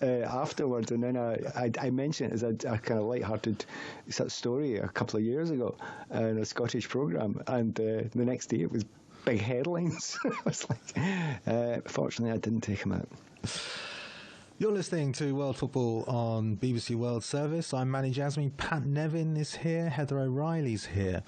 afterwards, and then I mentioned it as a kind of light-hearted sort of story a couple of years ago in a Scottish programme, and the next day it was big headlines. I was like, fortunately, I didn't take him out. You're listening to World Football on BBC World Service. I'm Manny Jasmine. Pat Nevin is here. Heather O'Reilly's here.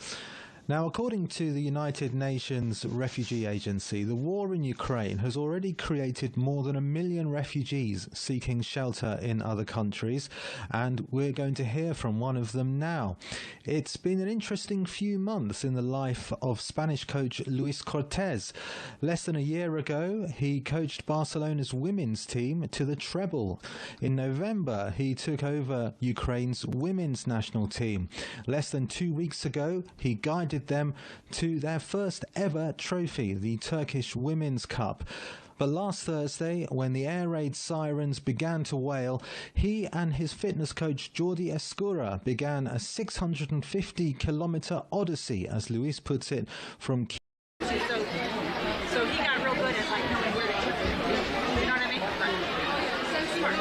Now, according to the United Nations Refugee Agency, the war in Ukraine has already created more than 1 million refugees seeking shelter in other countries, and we're going to hear from one of them now. It's been an interesting few months in the life of Spanish coach Luis Cortés. Less than a year ago, he coached Barcelona's women's team to the treble. In November, he took over Ukraine's women's national team. Less than 2 weeks ago, he guided them to their first ever trophy, the Turkish Women's Cup. But last Thursday, when the air raid sirens began to wail, he and his fitness coach Jordi Escura began a 650-kilometre odyssey, as Luis puts it, from So he got real good at like knowing where to keep it. You know what I mean? So smart.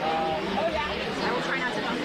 Oh yeah. I will try not to bump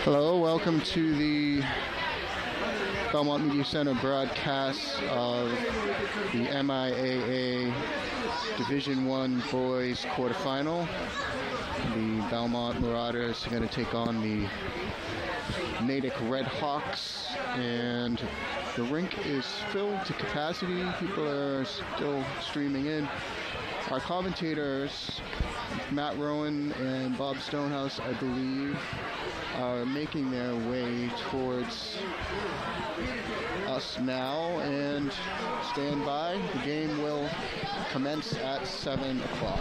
Hello, welcome to the Belmont Media Center broadcast of the MIAA Division I Boys quarterfinal. The Belmont Marauders are going to take on the Natick Redhawks, and the rink is filled to capacity. People are still streaming in. Our commentators, Matt Rowan and Bob Stonehouse, I believe, are making their way towards us now, and stand by. The game will commence at 7 o'clock.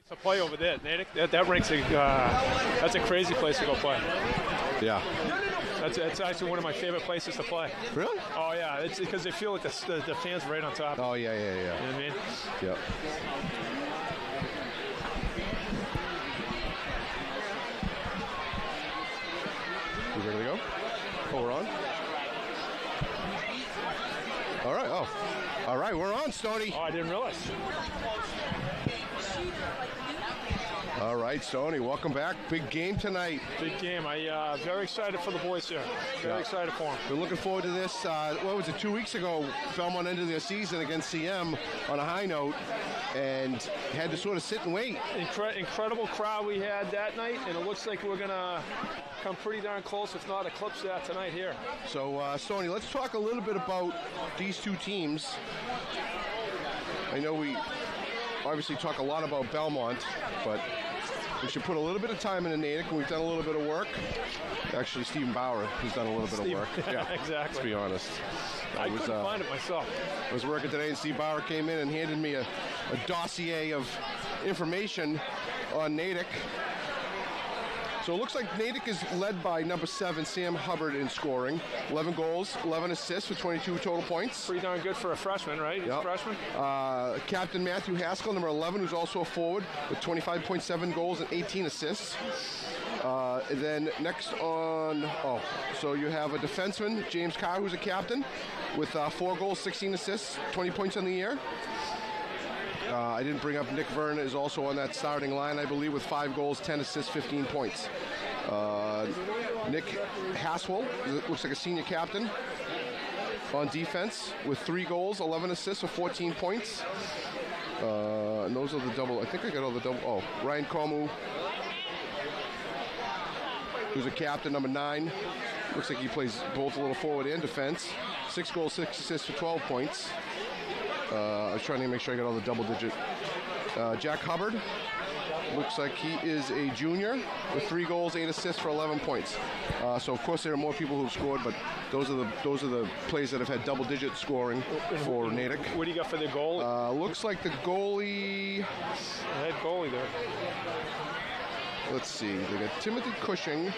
To play over there, Natick, that ranks that's a crazy place to go play. Yeah. That's actually one of my favorite places to play. Really? Oh yeah, it's because they feel like the fans right on top. Oh yeah. You know what I mean? Yep. You ready to go? Oh, we're on? All right. Oh. All right, we're on, Stoney. Oh, I didn't realize. All right, Stoney, welcome back. Big game tonight. Big game. I very excited for the boys here. Very excited for them. We're looking forward to this. What was it, 2 weeks ago, Belmont ended their season against CM on a high note and had to sort of sit and wait. Incredible crowd we had that night, and it looks like we're going to come pretty darn close, if not eclipse that tonight here. So, Stoney, let's talk a little bit about these two teams. I know we obviously talk a lot about Belmont, but we should put a little bit of time into Natick, and we've done a little bit of work. Actually, Stephen Bauer has done a little bit of work. Yeah, exactly. To be honest. I couldn't find it myself. I was working today, and Steve Bauer came in and handed me a dossier of information on Natick. So it looks like Natick is led by number 7, Sam Hubbard, in scoring. 11 goals, 11 assists for 22 total points. Pretty darn good for a freshman, right? He's a freshman. Captain Matthew Haskell, number 11, who's also a forward, with 25.7 goals and 18 assists. And then next on, so you have a defenseman, James Carr, who's a captain, with 4 goals, 16 assists, 20 points on the year. I didn't bring up Nick Verne is also on that starting line, I believe, with 5 goals, 10 assists, 15 points. Nick Haswell looks like a senior captain on defense with 3 goals, 11 assists, for 14 points. And those are the double. I think I got all the double. Oh, Ryan Comu, who's a captain, number 9. Looks like he plays both a little forward and defense. 6 goals, 6 assists for 12 points. I was trying to make sure I got all the double digit. Jack Hubbard looks like he is a junior with 3 goals, 8 assists for 11 points. So of course there are more people who've scored, but those are the players that have had double digit scoring for Natick. What do you got for the goal? Looks like the golie. Head goalie there. Let's see. They got Timothy Cushing,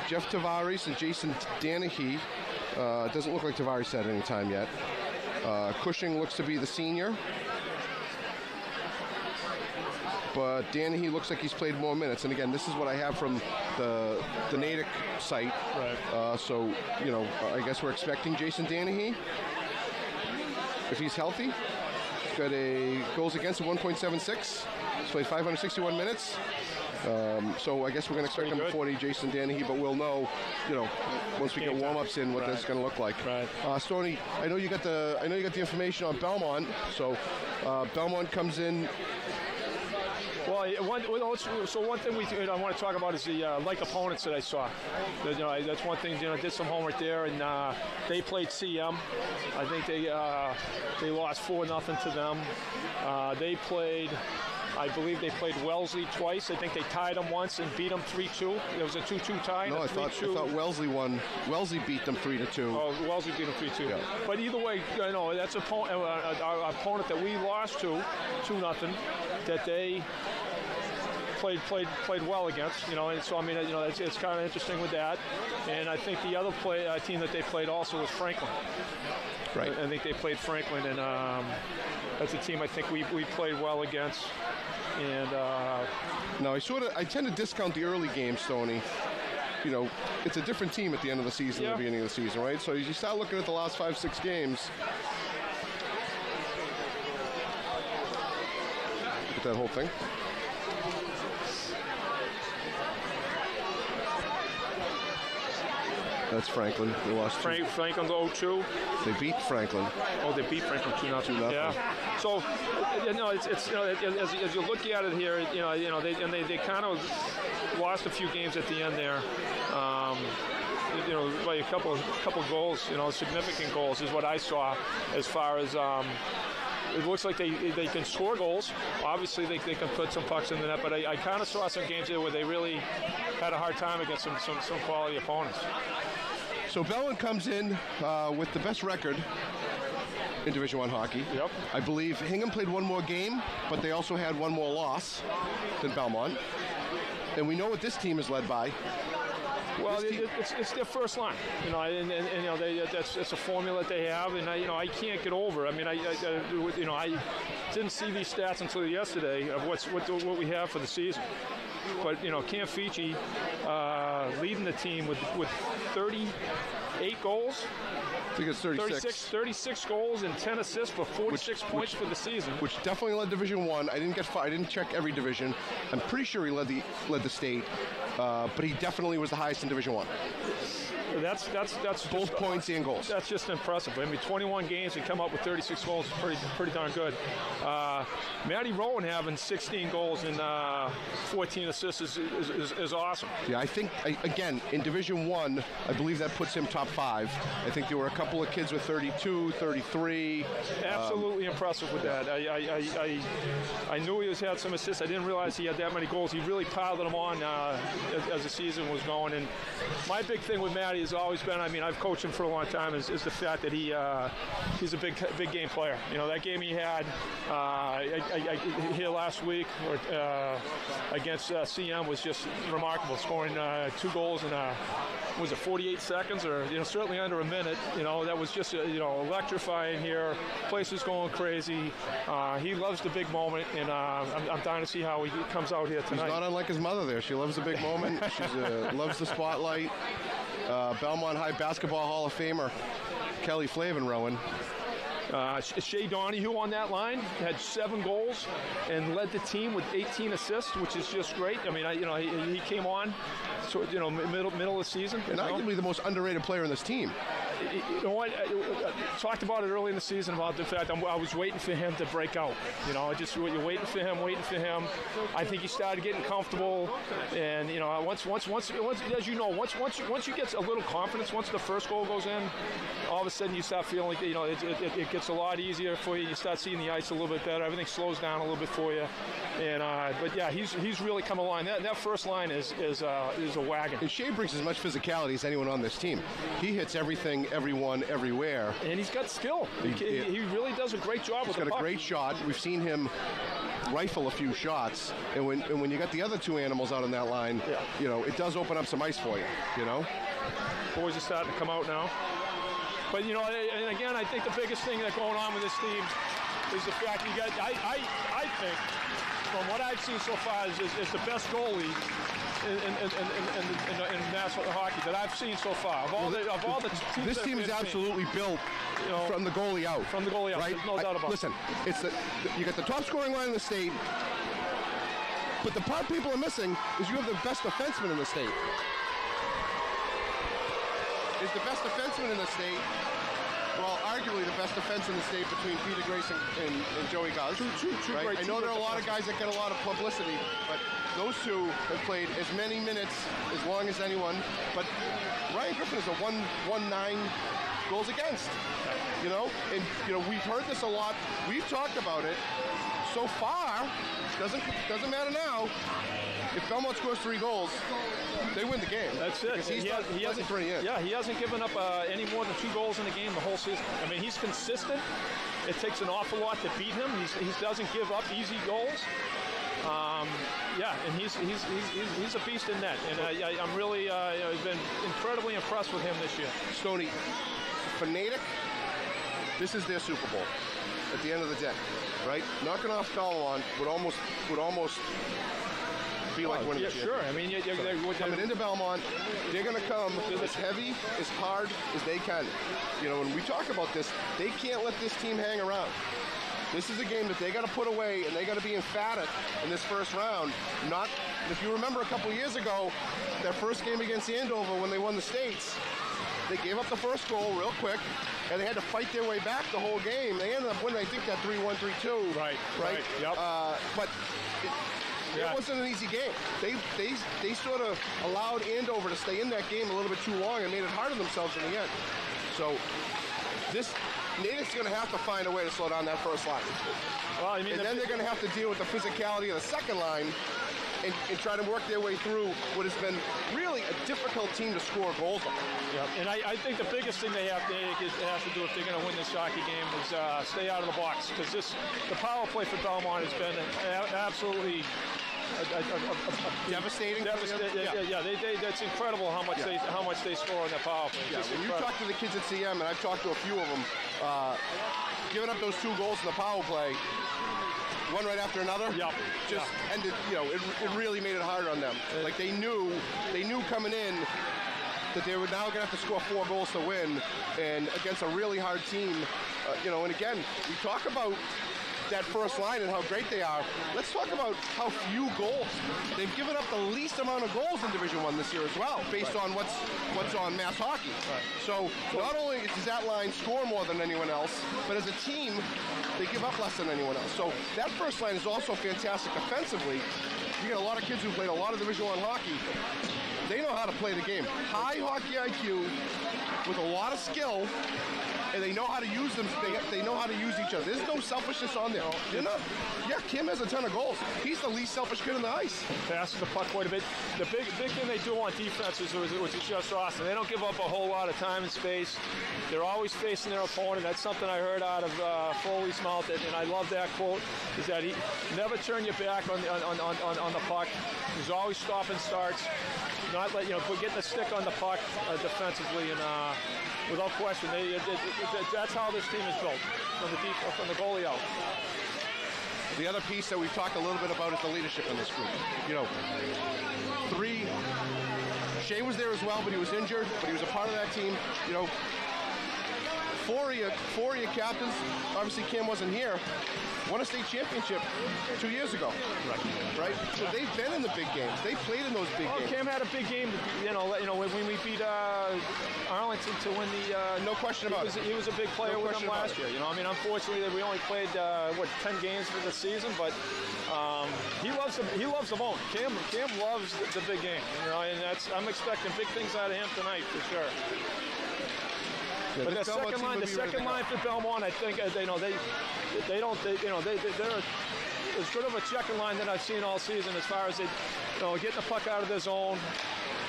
Jeff Tavares, and Jason Danahy. It doesn't look like Tavares had any time yet. Cushing looks to be the senior, but Danahy looks like he's played more minutes. And again, this is what I have from the Natick site. Right. So, you know, I guess we're expecting Jason Danahy, if he's healthy. He's got a goals against of 1.76. He's played 561 minutes. So I guess we're going to expect number 40, Jason Danahy, but we'll know, you know, once we get warm-ups in, what that's going to look like. Right. Stoney, I know you got the information on Belmont. So Belmont comes in. Well, one thing I want to talk about is the like opponents that I saw. You know, that's one thing. You know, I did some homework there, and they played CM. I think they lost 4-0 to them. I believe they played Wellesley twice. I think they tied them once and beat them 3-2. It was a 2-2 tie. No, I thought Wellesley won. Wellesley beat them 3-2. Oh, Wellesley beat them 3-2. Yeah. But either way, you know, that's our opponent that we lost to 2-0. That they played well against, you know, and so I mean, you know, it's kind of interesting with that. And I think the other team that they played also was Franklin. Right. I think they played Franklin, and that's a team I think we played well against. And now I tend to discount the early games, Stoney. You know, it's a different team at the end of the season than the beginning of the season, right? So as you start looking at the last 5-6 games, look at that whole thing. That's Franklin. They lost. Franklin 0-2. They beat Franklin. Oh, they beat Franklin 2-0. Yeah. So, you know, it's you know, as you look at it here, you know, they kind of lost a few games at the end there. You know, by a couple goals. You know, significant goals is what I saw as far as. It looks like they can score goals. Obviously, they can put some pucks in the net, but I kind of saw some games there where they really had a hard time against some quality opponents. So Belmont comes in with the best record in Division I hockey. Yep. I believe Hingham played one more game, but they also had one more loss than Belmont. And we know what this team is led by. Well, it's their first line, you know, and you know it's a formula that they have, and I can't get over. I mean, I didn't see these stats until yesterday of what we have for the season. But you know, Cam Fici leading the team with 38 goals. I think it's 36 goals and 10 assists for 46 points for the season. Which definitely led Division I. I didn't check every division. I'm pretty sure he led the state, but he definitely was the highest in Division I. That's both points and goals. That's just impressive. I mean, 21 games and come up with 36 goals is pretty darn good. Matty Rowan having 16 goals and 14 assists is awesome. Yeah, I think again in Division I believe that puts him top 5. I think there were a couple of kids with 32, 33. Absolutely impressive with that. I knew he had some assists. I didn't realize he had that many goals. He really piled them on as the season was going. And my big thing with Matty has always been, I mean, I've coached him for a long time, is the fact that he's a big game player. You know, that game he had here last week against CM was just remarkable, scoring 2 goals in was it 48 seconds, or certainly under a minute. That was just electrifying here. Place is going crazy. He loves the big moment, and I'm dying to see how he comes out here tonight. He's not unlike his mother there. She loves the big moment. She loves the spotlight. Belmont High Basketball Hall of Famer Kelly Flavin Rowan. Shea Donahue on that line had 7 goals and led the team with 18 assists, which is just great. I mean, he came on, middle of the sesident and arguably the most underrated player in this team. You know what? I talked about it early in the season about the fact I was waiting for him to break out. You're waiting for him. I think he started getting comfortable, and once as you know, once you get a little confidence, once the first goal goes in, all of a sudden you start feeling like it gets a lot easier for you. You start seeing the ice a little bit better. Everything slows down a little bit for you, and but yeah, he's really come along. That first line is a wagon. And Shea brings as much physicality as anyone on this team. He hits everything, everyone, everywhere. And he's got skill. He really does a great job with the puck. He's got a great shot. We've seen him rifle a few shots. And when you got the other 2 animals out on that line, it does open up some ice for you, Boys are starting to come out now. But, and again, I think the biggest thing that's going on with this team is the fact you got, I think, from what I've seen so far, is the best goalie in national hockey that I've seen so far. Of all the teams, this team is absolutely built from the goalie out. From the goalie out, right? There's no doubt about it. Listen, you got the top scoring line in the state, but the part people are missing is you have the best defenseman in the state. Is the best defenseman in the state, well, arguably the best defense in the state between Peter Grace and Joey Guz. True, right? great. I know there are a lot of guys that get a lot of publicity, but those 2 have played as many minutes as long as anyone. But Ryan Griffin is a 1.19 goals against. And we've heard this a lot. We've talked about it. So far, doesn't matter now. If Belmont scores 3 goals, they win the game. That's it. He hasn't given up any more than 2 goals in a game the whole season. I mean, he's consistent. It takes an awful lot to beat him. He doesn't give up easy goals. And he's a beast in net. And I'm really been incredibly impressed with him this year. Stoney, for Natick, this is their Super Bowl at the end of the day, right? Knocking off Belmont would almost be like winning the championship. Sure. I mean, coming into Belmont, they're going to come as heavy, as hard as they can. When we talk about this, they can't let this team hang around. This is a game that they got to put away, and they got to be emphatic in this first round. If you remember a couple years ago, that first game against Andover when they won the States, they gave up the first goal real quick, and they had to fight their way back the whole game. They ended up winning, I think, that 3-1, 3-2. Right. Yep. But it wasn't an easy game. They sort of allowed Andover to stay in that game a little bit too long and made it hard on themselves in the end. So Natick's going to have to find a way to slow down that first line. Well, I mean, and then they're going to have to deal with the physicality of the second line and try to work their way through what has been really a difficult team to score goals on. Yeah, and I think the biggest thing they have to do if they're going to win this hockey game is stay out of the box, because the power play for Belmont has been absolutely devastating. Yeah. That's incredible how much they score on their power play. Yeah, when you talk to the kids at CM, and I've talked to a few of them, giving up those 2 goals in the power play, one right after another, ended. It really made it hard on them. Like they knew coming in that they were now going to have to score 4 goals to win, and against a really hard team. And again, we talk about that first line and how great they are. Let's talk about how few goals. They've given up the least amount of goals in Division I this year as well, based on what's on Mass Hockey. So not only does that line score more than anyone else, but as a team, they give up less than anyone else. So that first line is also fantastic defensively. You get a lot of kids who played a lot of Division I hockey. They know how to play the game. High hockey IQ with a lot of skill, and they know how to use them. They know how to use each other. There's no selfishness on there. Kim has a ton of goals. He's the least selfish kid on the ice. Passes the puck quite a bit. The big thing they do on defense is just awesome. They don't give up a whole lot of time and space. They're always facing their opponent. That's something I heard out of Foley's mouth, and I love that quote. Is that he never turn your back on the puck. He's always stopping starts. Not let getting the stick on the puck defensively, and without question, that's how this team is built from the goalie out. The other piece that we've talked a little bit about is the leadership in this group. Shea was there as well, but he was injured, but he was a part of that team. Four of your captains, obviously Kim wasn't here, won a state championship 2 years ago. Right? So they've been in the big games. They played in those big games. Kim had a big game, when we beat Arlington to win the... no question about it. He was a big player with them last year. Unfortunately, we only played, 10 games for the season, but he loves the moment. Kim loves the big game, and I'm expecting big things out of him tonight for sure. Yeah, but the second line for Belmont, I think they're as good of a checking line that I've seen all season as far as getting the puck out of their zone,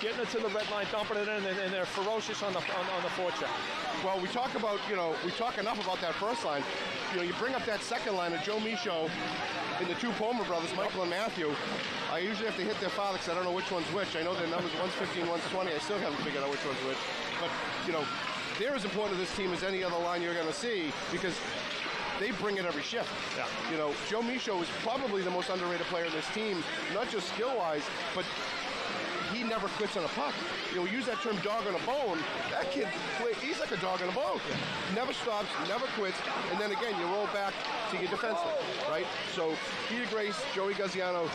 getting it to the red line, dumping it in, and they're ferocious on the forecheck. Well, we talk enough about that first line. You bring up that second line of Joe Michaud and the 2 Palmer brothers, Michael and Matthew. I usually have to hit their father because I don't know which one's which. I know their numbers, one's 15, one's 20. I still haven't figured out which one's which. But, they're as important to this team as any other line you're going to see, because they bring it every shift. Yeah. Joe Michaud is probably the most underrated player in this team, not just skill-wise, but he never quits on a puck. We use that term dog on a bone. That kid, he's like a dog on a bone. Yeah. Never stops, never quits, and then again, you roll back to your defenseman, right? So, Peter Grace, Joey Gaziano,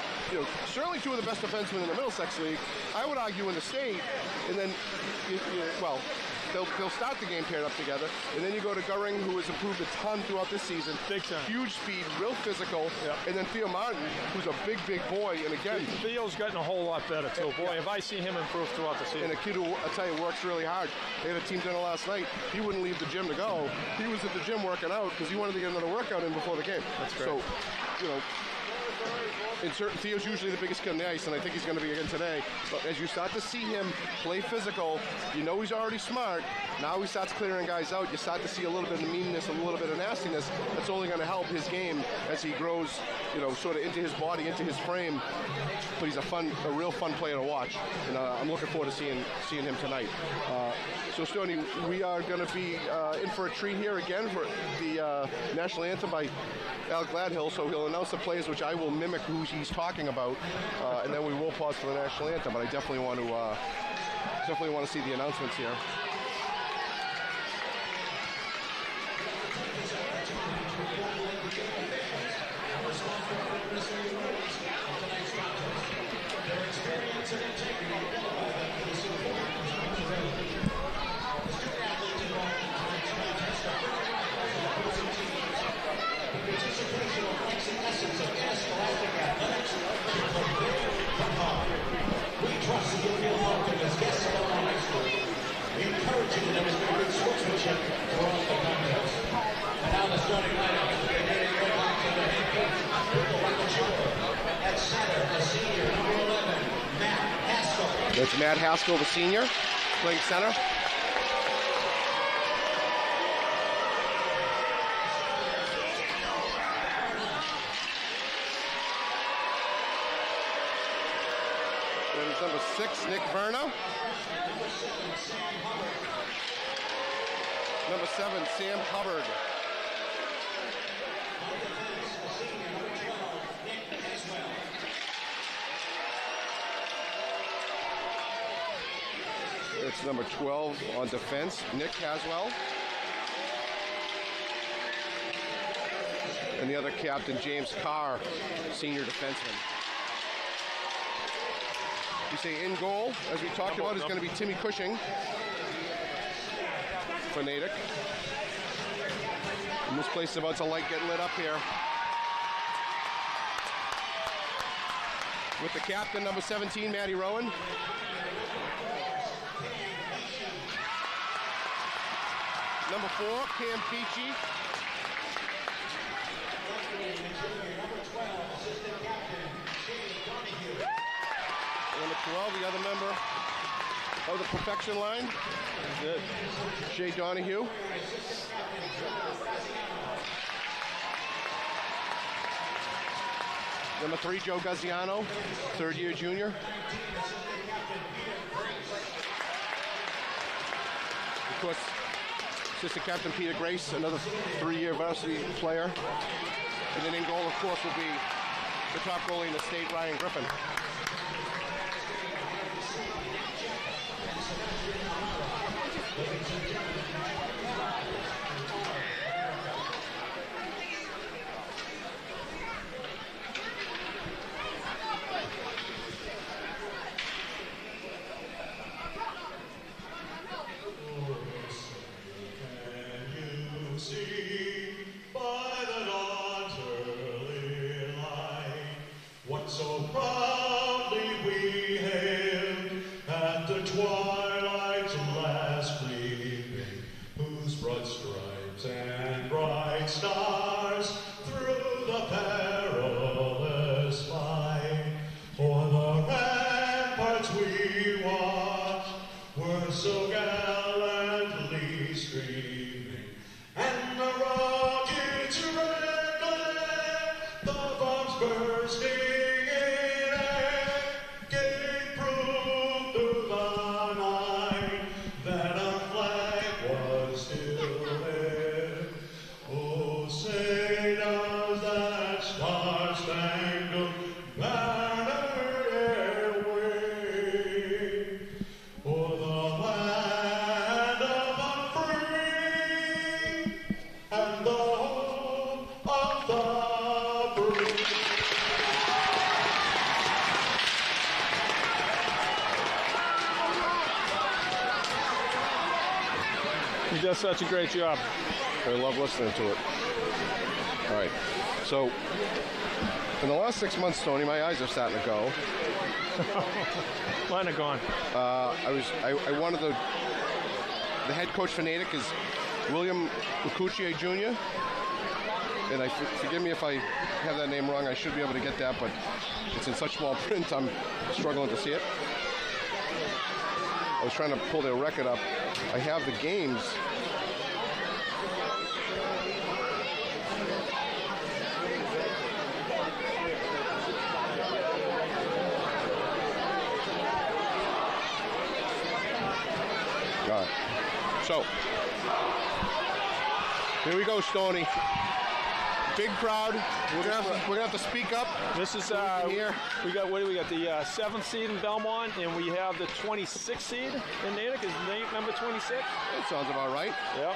certainly 2 of the best defensemen in the Middlesex League. I would argue in the state, and then, they'll start the game paired up together, and then you go to Goering, who has improved a ton throughout this season. Big time. Huge speed, real physical, and then Theo Martin, who's a big boy, and again... Theo's gotten a whole lot better, too. Boy, have I seen him improve throughout the season. And a kid who, I'll tell you, works really hard. They had a team dinner last night. He wouldn't leave the gym to go. He was at the gym working out because he wanted to get another workout in before the game. That's great. So, Theo's usually the biggest kid on the ice, and I think he's going to be again today. But as you start to see him play physical, he's already smart. Now he starts clearing guys out. You start to see a little bit of meanness, a little bit of nastiness. That's only going to help his game as he grows, sort of into his body, into his frame. But he's a real fun player to watch, and I'm looking forward to seeing him tonight. So, Stoney, we are going to be in for a treat here again for the national anthem by Al Gladhill. So he'll announce the players, which I will mimic who he's talking about, and then we will pause for the national anthem. But I definitely want to see the announcements here. At center, the senior, That's Matt Haskell, the senior, playing center. There's number 6, Nick Verna. Number 7, Sam Hubbard. It's number 12 on defense, Nick Caswell. And the other captain, James Carr, senior defenseman. You say in goal, as we talked about, is going to be Timmy Cushing for Natick. And this place is about to get lit up here. With the captain, number 17, Matty Rowan. Number 4, Cam Peachy. Number 12, the other member of the perfection line. Good. Shay Donahue. Number 3, Joe Gaziano, third-year junior. Of course, assistant captain Peter Grace, another 3-year varsity player. And then in goal, of course, will be the top goalie in the state, Ryan Griffin. He does such a great job. I love listening to it. All right. So, in the last 6 months, Tony, my eyes are starting to go. Mine are gone. I wanted the head coach for Natick is William Lacuccier Jr. And forgive me if I have that name wrong. I should be able to get that, but it's in such small print, I'm struggling to see it. I was trying to pull their record up. I have the games. All right. So, here we go, Stoney. Big crowd. We're gonna have to speak up. This is here. We got the 7th seed in Belmont, and we have the 26th seed in Natick. Is Nate number 26? That sounds about right. Yep.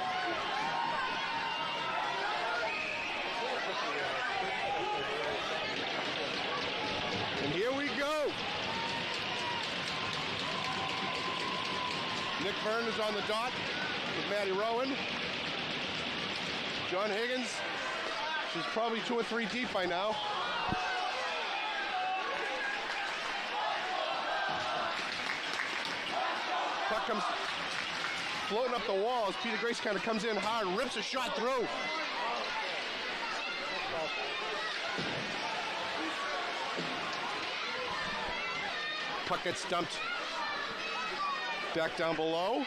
And here we go. Nick Byrne is on the dot with Matty Rowan. John Higgins. She's probably 2 or 3 deep by now. Puck comes floating up the wall as Peter Grace kind of comes in hard, rips a shot through. Puck gets dumped Back down below.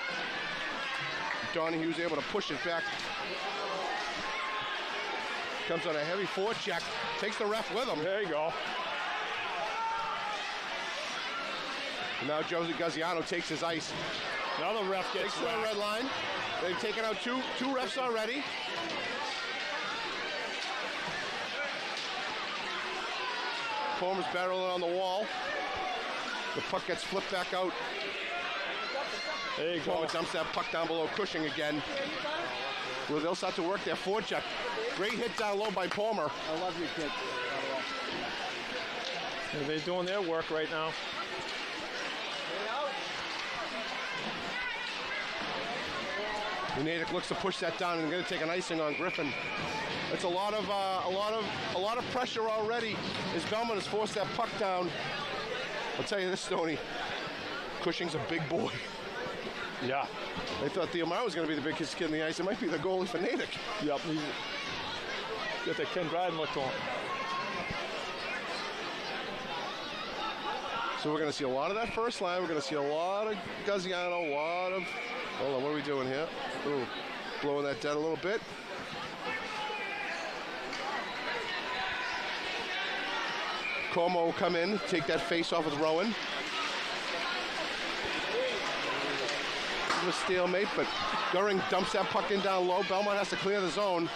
Donahue's able to push it back. Comes on a heavy forecheck. Takes the ref with him. There you go. And now Josie Gaziano takes his ice. Now the ref gets Takes to the red line. They've taken out two refs already. Palmer's barreling on the wall. The puck gets flipped back out. There you go. Palmer dumps that puck down below Cushing again. Well, they'll start to work their forecheck. Great hit down low by Palmer. I love you, kid. They're doing their work right now. Natick looks to push that down and going to take an icing on Griffin. It's a lot of pressure already as Belmont has forced that puck down. I'll tell you this, Stoney. Cushing's a big boy. Yeah. They thought Theomar was going to be the biggest kid in the ice. It might be the goalie for Natick. Yep. Get that Ken Dryden look on. So we're going to see a lot of that first line. We're going to see a lot of Gaziano, a lot of... Hold on, what are we doing here? Ooh, blowing that dead a little bit. Como will come in, take that face off with Rowan. A stalemate, but Goering dumps that puck in down low. Belmont has to clear the zone.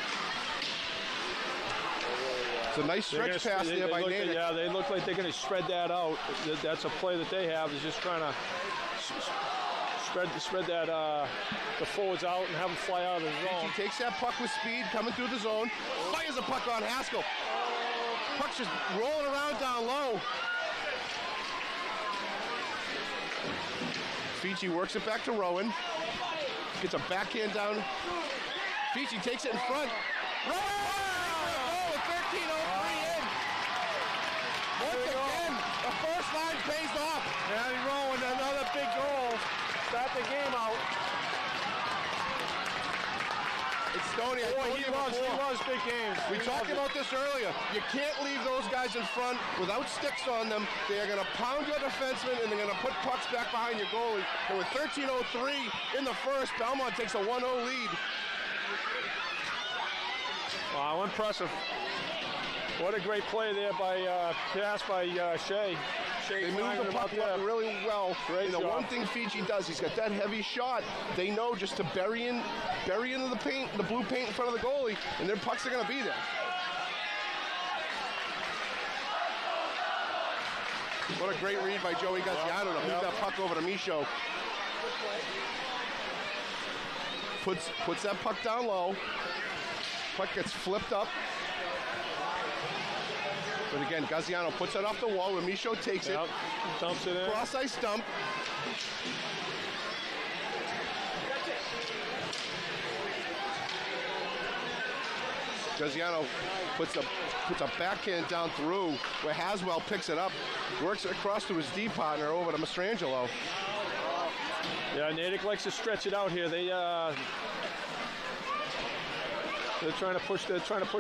It's a nice stretch pass there by Natick. Yeah, they look like they're going to spread that out. That's a play that they have, is just trying to spread that the forwards out and have them fly out of the zone. He takes that puck with speed, coming through the zone, fires a puck on Haskell. Puck's just rolling around down low. Fiji works it back to Rowan. Gets a backhand down. Fiji takes it in front. Rowan! Oh, 13:03 in. Once again, the first line pays off. And Rowan, another big goal. Start the game out. It's Stoney. Boy, he loves big games. We talked about this earlier. You can't leave those guys in front without sticks on them. They are going to pound your defenseman and they're going to put pucks back behind your goalie. And with 13:03 in the first, Belmont takes a 1-0 lead. Wow, impressive. What a great play there by pass by Shea. They move the puck up really well. And the one thing Fiji does, he's got that heavy shot. They know just to bury into the paint, the blue paint in front of the goalie, and their pucks are going to be there. What a great read by Joey Gaziano to move that puck over to Michaud. Puts that puck down low. Puck gets flipped up. But again, Gaziano puts it off the wall where Michaud takes it. Dumps it in. Cross ice dump. Gaziano puts a backhand down through where Haswell picks it up. Works it across to his D partner over to Mastrangelo. Yeah, Natick likes to stretch it out here. They're trying to push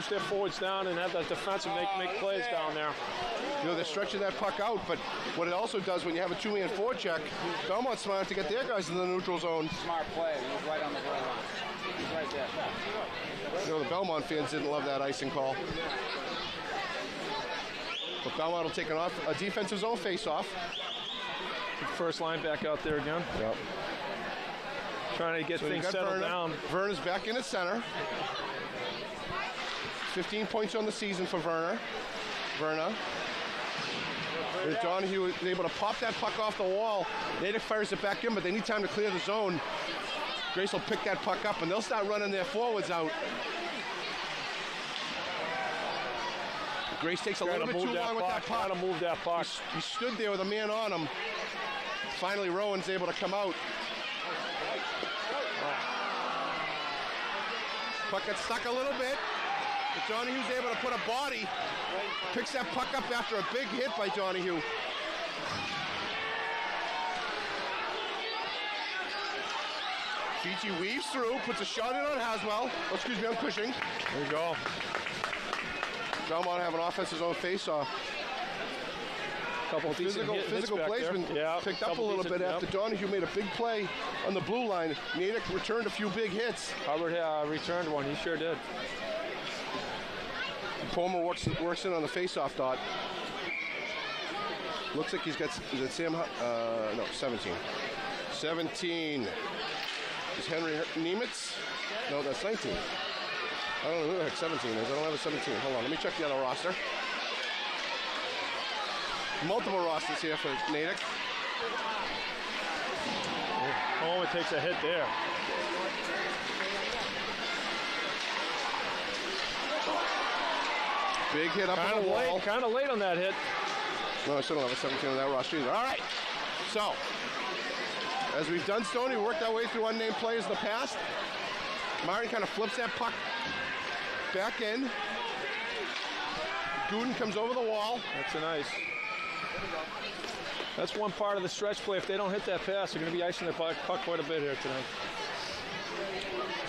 their forwards down and have that defensive make plays down there. You know, they're stretching that puck out, but what it also does when you have a two-man forecheck, Belmont's smart to get their guys in the neutral zone. Smart play. He's right on the goal line. He's right there. You know, the Belmont fans didn't love that icing call. But Belmont will take a defensive zone face-off. First line back out there again. Yep. Trying to get things settled down. Verner's back in at center. 15 points on the season for Verner. Donahue is able to pop that puck off the wall. Natick fires it back in, but they need time to clear the zone. Grace will pick that puck up, and they'll start running their forwards out. Grace takes a little bit too long with that puck. Gotta move that puck. He stood there with a man on him. Finally, Rowan's able to come out. Puck gets stuck a little bit. But Donahue's able to put a body. Picks that puck up after a big hit by Donahue. Fiji weaves through, puts a shot in on Haswell. Oh, excuse me, on Cushing. There you go. Belmont have an offensive zone face-off. couple decent physical hits back placement there. Yeah, picked up a couple little decent- bit after Donahue made a big play on the blue line. Natick returned a few big hits. Hubbard returned one. He sure did. Palmer works in on the face-off dot. Looks like he's got, is it Sam? No, 17. 17 is Henry Niemitz. No, that's 19. I don't know who the heck 17 is. I don't have a 17. Hold on, let me check the other roster. Multiple rosters here for Natick. Oh, it takes a hit there. Big hit up on the wall. Kind of late on that hit. No, I still don't have a 17 on that roster either. All right. So, as we've done, Stoney, we worked our way through unnamed players in the past. Martin kind of flips that puck back in. Gooden comes over the wall. That's a nice. That's one part of the stretch play. If they don't hit that pass, they're going to be icing the puck quite a bit here tonight.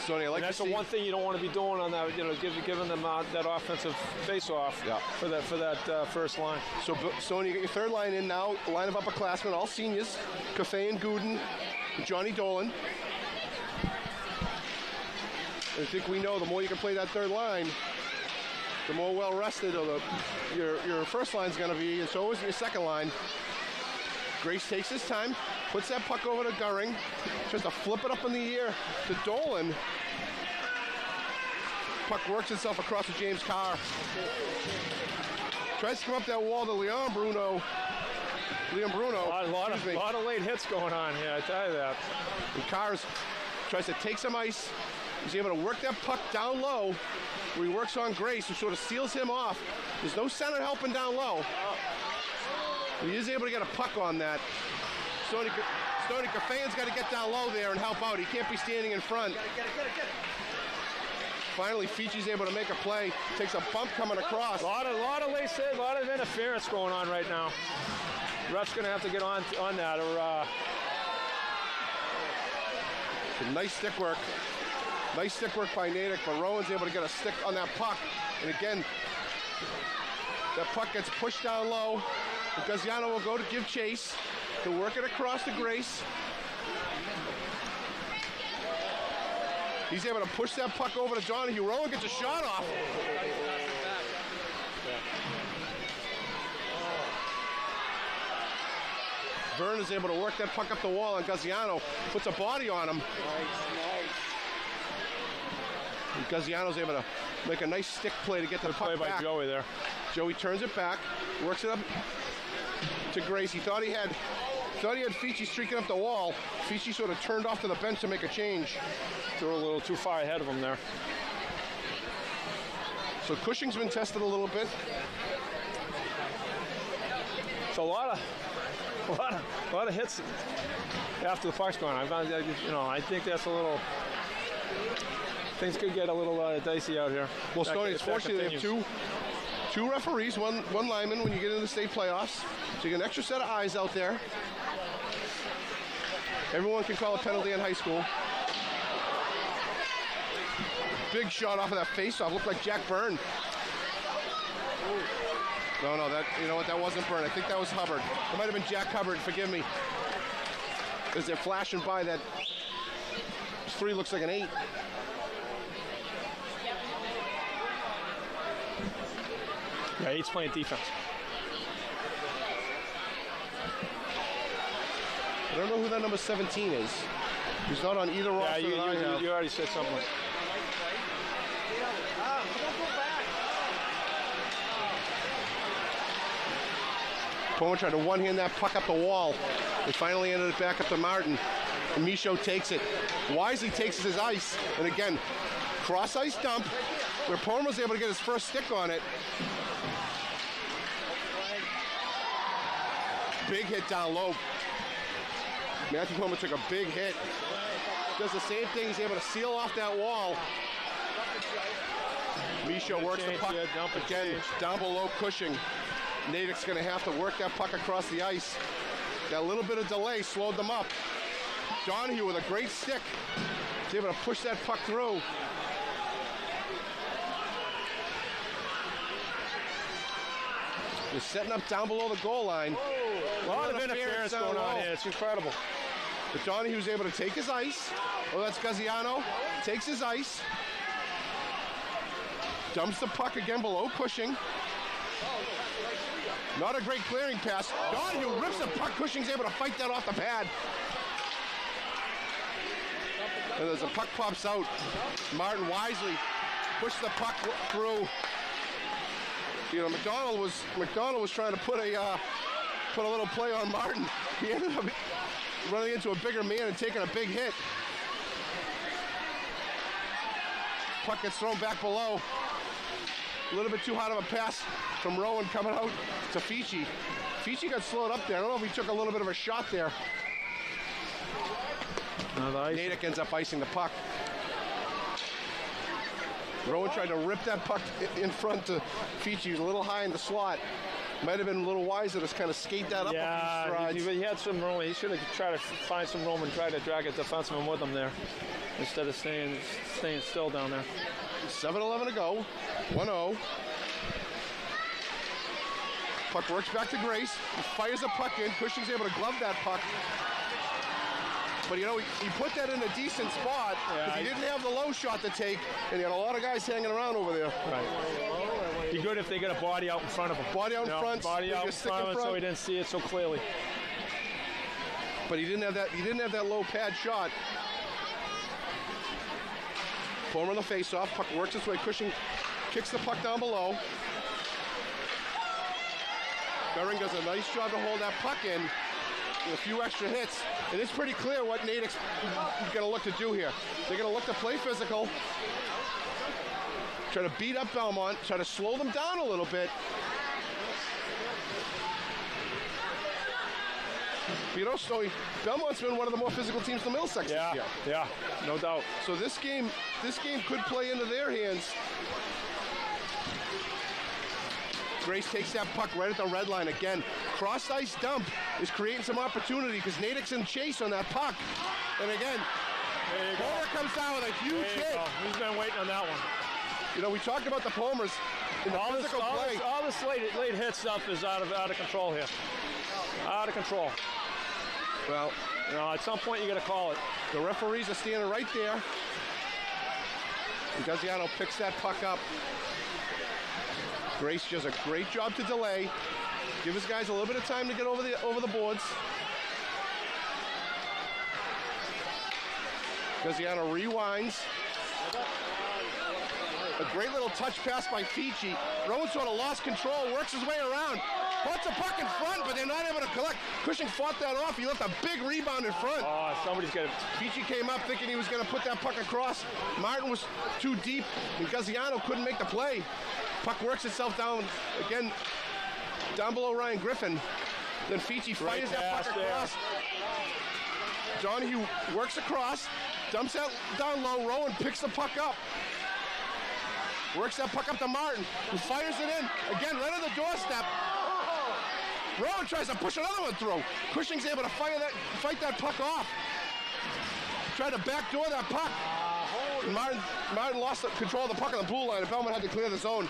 Stoney, I like And that's to the see. one thing you don't want to be doing on that, giving them that offensive face-off for that first line. So, Stoney, you get your third line in now. A line of upperclassmen, all seniors. Cafe and Gooden, Johnny Dolan. I think we know the more you can play that third line, the more well-rested your first line's going to be, and so is your second line. Grace takes his time, puts that puck over to Goering, tries to flip it up in the air to Dolan. Puck works itself across to James Carr. Tries to come up that wall to Leon Bruno. A lot of late hits going on here, I tell you that. And Carr tries to take some ice. He's able to work that puck down low, where he works on Grace, who sort of seals him off. There's no center helping down low. He is able to get a puck on that. Stoney Cafan's got to get down low there and help out. He can't be standing in front. Finally, Feechy's able to make a play. Takes a bump coming across. A lot of late hits, a lot of interference going on right now. Ref's going to have to get on that, or nice stick work. Nice stick work by Natick, but Rowan's able to get a stick on that puck. And again, that puck gets pushed down low. Gaziano will go to give chase. He'll work it across to Grace. He's able to push that puck over to Donahue. Rowan gets a shot off. Vern is able to work that puck up the wall, and Gaziano puts a body on him. And Gaziano's able to make a nice stick play to get the puck play by back. Joey there. Joey turns it back, works it up to Grace. He thought he had Feechy streaking up the wall. Feechy sort of turned off to the bench to make a change. Threw a little too far ahead of him there. So Cushing's been tested a little bit. It's a lot of hits after the puck's gone. I think that's a little. Things could get a little dicey out here. Well, Stoney, it's fortunate they have two referees, one lineman when you get into the state playoffs. So you get an extra set of eyes out there. Everyone can call a penalty in high school. Big shot off of that face-off. Looked like Jack Byrne. No, that wasn't Byrne. I think that was Hubbard. It might have been Jack Hubbard. Forgive me. As they're flashing by, that 3 looks like an 8. Yeah, 8's playing defense. I don't know who that number 17 is. He's not on either roster. Yeah, you already said something. Palmer tried to one-hand that puck up the wall. They finally ended it back up to Martin. And Michaud takes it. Wisely takes his ice. And again, cross-ice dump where Palmer's able to get his first stick on it. Big hit down low. Matthew Palmer took a big hit. Does the same thing. He's able to seal off that wall. Michaud works the puck again down below Cushing. Natick's going to have to work that puck across the ice. That little bit of delay slowed them up. Donahue with a great stick. He's able to push that puck through. They're setting up down below the goal line. A lot of interference going on here. It's incredible. But Donahue's able to take his ice. Oh, that's Gaziano. Takes his ice. Dumps the puck again below Cushing. Not a great clearing pass. Donahue rips the puck. Cushing's able to fight that off the pad. And as the puck pops out, Martin wisely pushed the puck through. You know, McDonald was trying to put a little play on Martin. He ended up running into a bigger man and taking a big hit. Puck gets thrown back below. A little bit too hard of a pass from Rowan coming out to Fici. Fici got slowed up there. I don't know if he took a little bit of a shot there. Natick ends up icing the puck. Rowan tried to rip that puck in front to Fici. He was a little high in the slot. Might have been a little wiser to kind of skate that up. Yeah, he had some room. He should have tried to find some room and try to drag a defenseman with him there instead of staying still down there. 7:11 to go. 1-0. Puck works back to Grace. He fires a puck in. Cushing's able to glove that puck. But you know, he put that in a decent spot because he didn't have the low shot to take, and he had a lot of guys hanging around over there. Right. Be good if they get a body out in front of him. Body out in front. Body out in front of him, so he didn't see it so clearly. But he didn't have that. He didn't have that low pad shot. Palmer on the face-off. Puck works its way. Cushing kicks the puck down below. Bering does a nice job to hold that puck in with a few extra hits. And it's pretty clear what Natick's going to look to do here. They're going to look to play physical, try to beat up Belmont, try to slow them down a little bit. You know, Snowy, Belmont's been one of the more physical teams in the Middlesex this year. Yeah, no doubt. So this game could play into their hands. Grace takes that puck right at the red line again. Cross ice dump is creating some opportunity because Natick's in chase on that puck. And again, Palmer comes down with a huge hit. He's been waiting on that one. You know, we talked about the Palmers in the physical play. All this late hit stuff is out of control here. Out of control. Well, you know, at some point you got to call it. The referees are standing right there. And Gaziano picks that puck up. Grace does a great job to delay. Give his guys a little bit of time to get over the boards. Gaziano rewinds. A great little touch pass by Fici. Rowan sort of lost control, works his way around. Puts a puck in front, but they're not able to collect. Cushing fought that off. He left a big rebound in front. Oh, somebody's got it. Fici came up thinking he was going to put that puck across. Martin was too deep, and Gaziano couldn't make the play. Puck works itself down, again, down below Ryan Griffin. Then Fici fires that puck across. Donahue works across, dumps that down low. Rowan picks the puck up. Works that puck up to Martin, who fires it in. Again, right on the doorstep. Rowan tries to push another one through. Cushing's able to fight that puck off. Tried to backdoor that puck. And Martin lost control of the puck on the blue line, and Belmont had to clear the zone.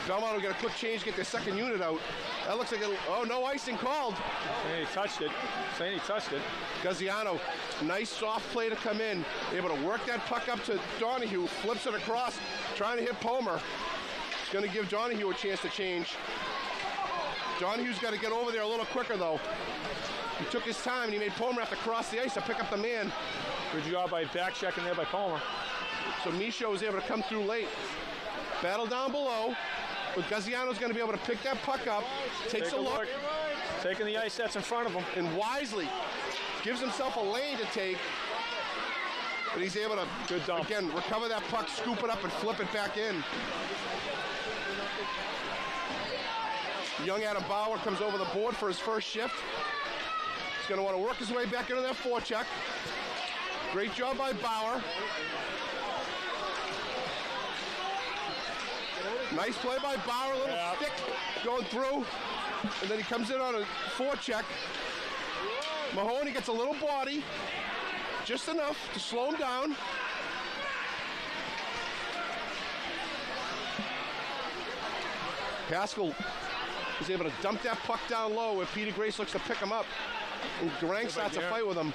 Belmont will get a quick change, get their second unit out. That looks like no icing called. Saying he touched it. Gaziano, nice soft play to come in. Able to work that puck up to Donahue, flips it across, trying to hit Palmer. It's going to give Donahue a chance to change. Donahue's got to get over there a little quicker, though. He took his time, and he made Palmer have to cross the ice to pick up the man. Good job by back checking there by Palmer. So Michaud was able to come through late. Battle down below. But Gaziano's going to be able to pick that puck up, takes a look. Taking the ice that's in front of him. And wisely gives himself a lane to take. But he's able to, good dump, again, recover that puck, scoop it up, and flip it back in. Young Adam Bauer comes over the board for his first shift. He's going to want to work his way back into that forecheck. Great job by Bauer. Nice play by Bauer, a little stick going through. And then he comes in on a forecheck. Mahoney gets a little body, just enough to slow him down. Haskell is able to dump that puck down low where Peter Grace looks to pick him up. And Garang starts a fight with him.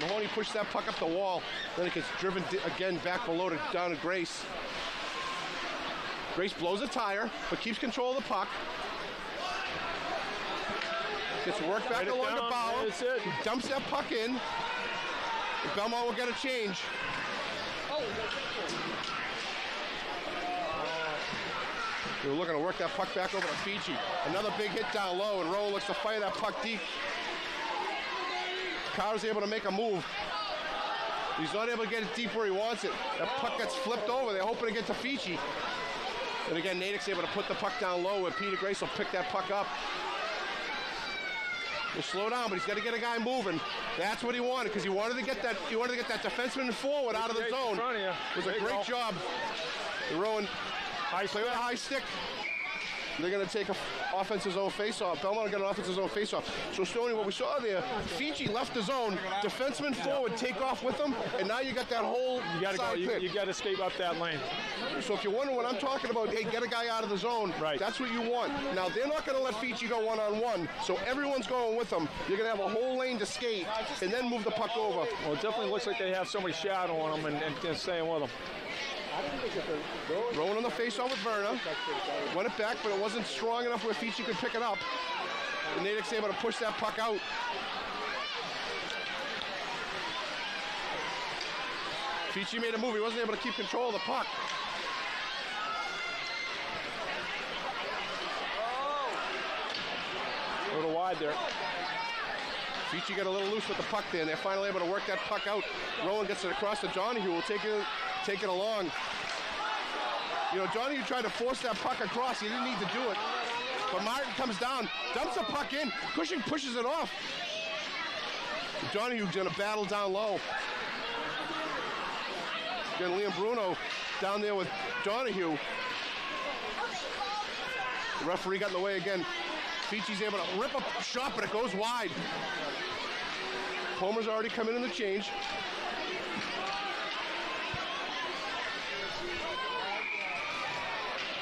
Mahoney pushed that puck up the wall. Then it gets driven again back below down to Grace. Grace blows a tire, but keeps control of the puck. Gets worked back along to Bauer. He dumps that puck in. Belmont will get a change. They were looking to work that puck back over to Fiji. Another big hit down low, and Rowe looks to fire that puck deep. Carr's able to make a move. He's not able to get it deep where he wants it. That puck gets flipped over. They're hoping to get to Fiji. And again, Natick's able to put the puck down low, where Peter Grace will pick that puck up. He'll slow down, but he's got to get a guy moving. That's what he wanted, because he wanted to get that defenseman forward out of the zone. It was a great job. Rowan play with a high stick. They're going to take an offensive zone face-off. Belmont will get an offensive zone face-off. So, Stoney, what we saw there, Fiji left the zone, defenseman forward, take off with them, and now you got that whole side pit. You got to escape up that lane. So if you're wondering what I'm talking about, hey, get a guy out of the zone. Right. That's what you want. Now, they're not going to let Fiji go one-on-one, so everyone's going with them. You're going to have a whole lane to skate, and then move the puck over. Well, it definitely looks like they have somebody shadowing them and staying with them. Rolling on the face-on with Verna. Went it back, but it wasn't strong enough where Fiji could pick it up. And Natick's able to push that puck out. Fiji made a move. He wasn't able to keep control of the puck. A little wide there. Fiji got a little loose with the puck there, and they're finally able to work that puck out. Rowan gets it across to Johnny, who will take it along. You know, Johnny tried to force that puck across. He didn't need to do it. But Martin comes down, dumps the puck in. Cushing pushes it off. Johnny who's going to battle down low. Again, Liam Bruno down there with Donahue. The referee got in the way again. Fiji's able to rip a shot, but it goes wide. Homer's already come in the change.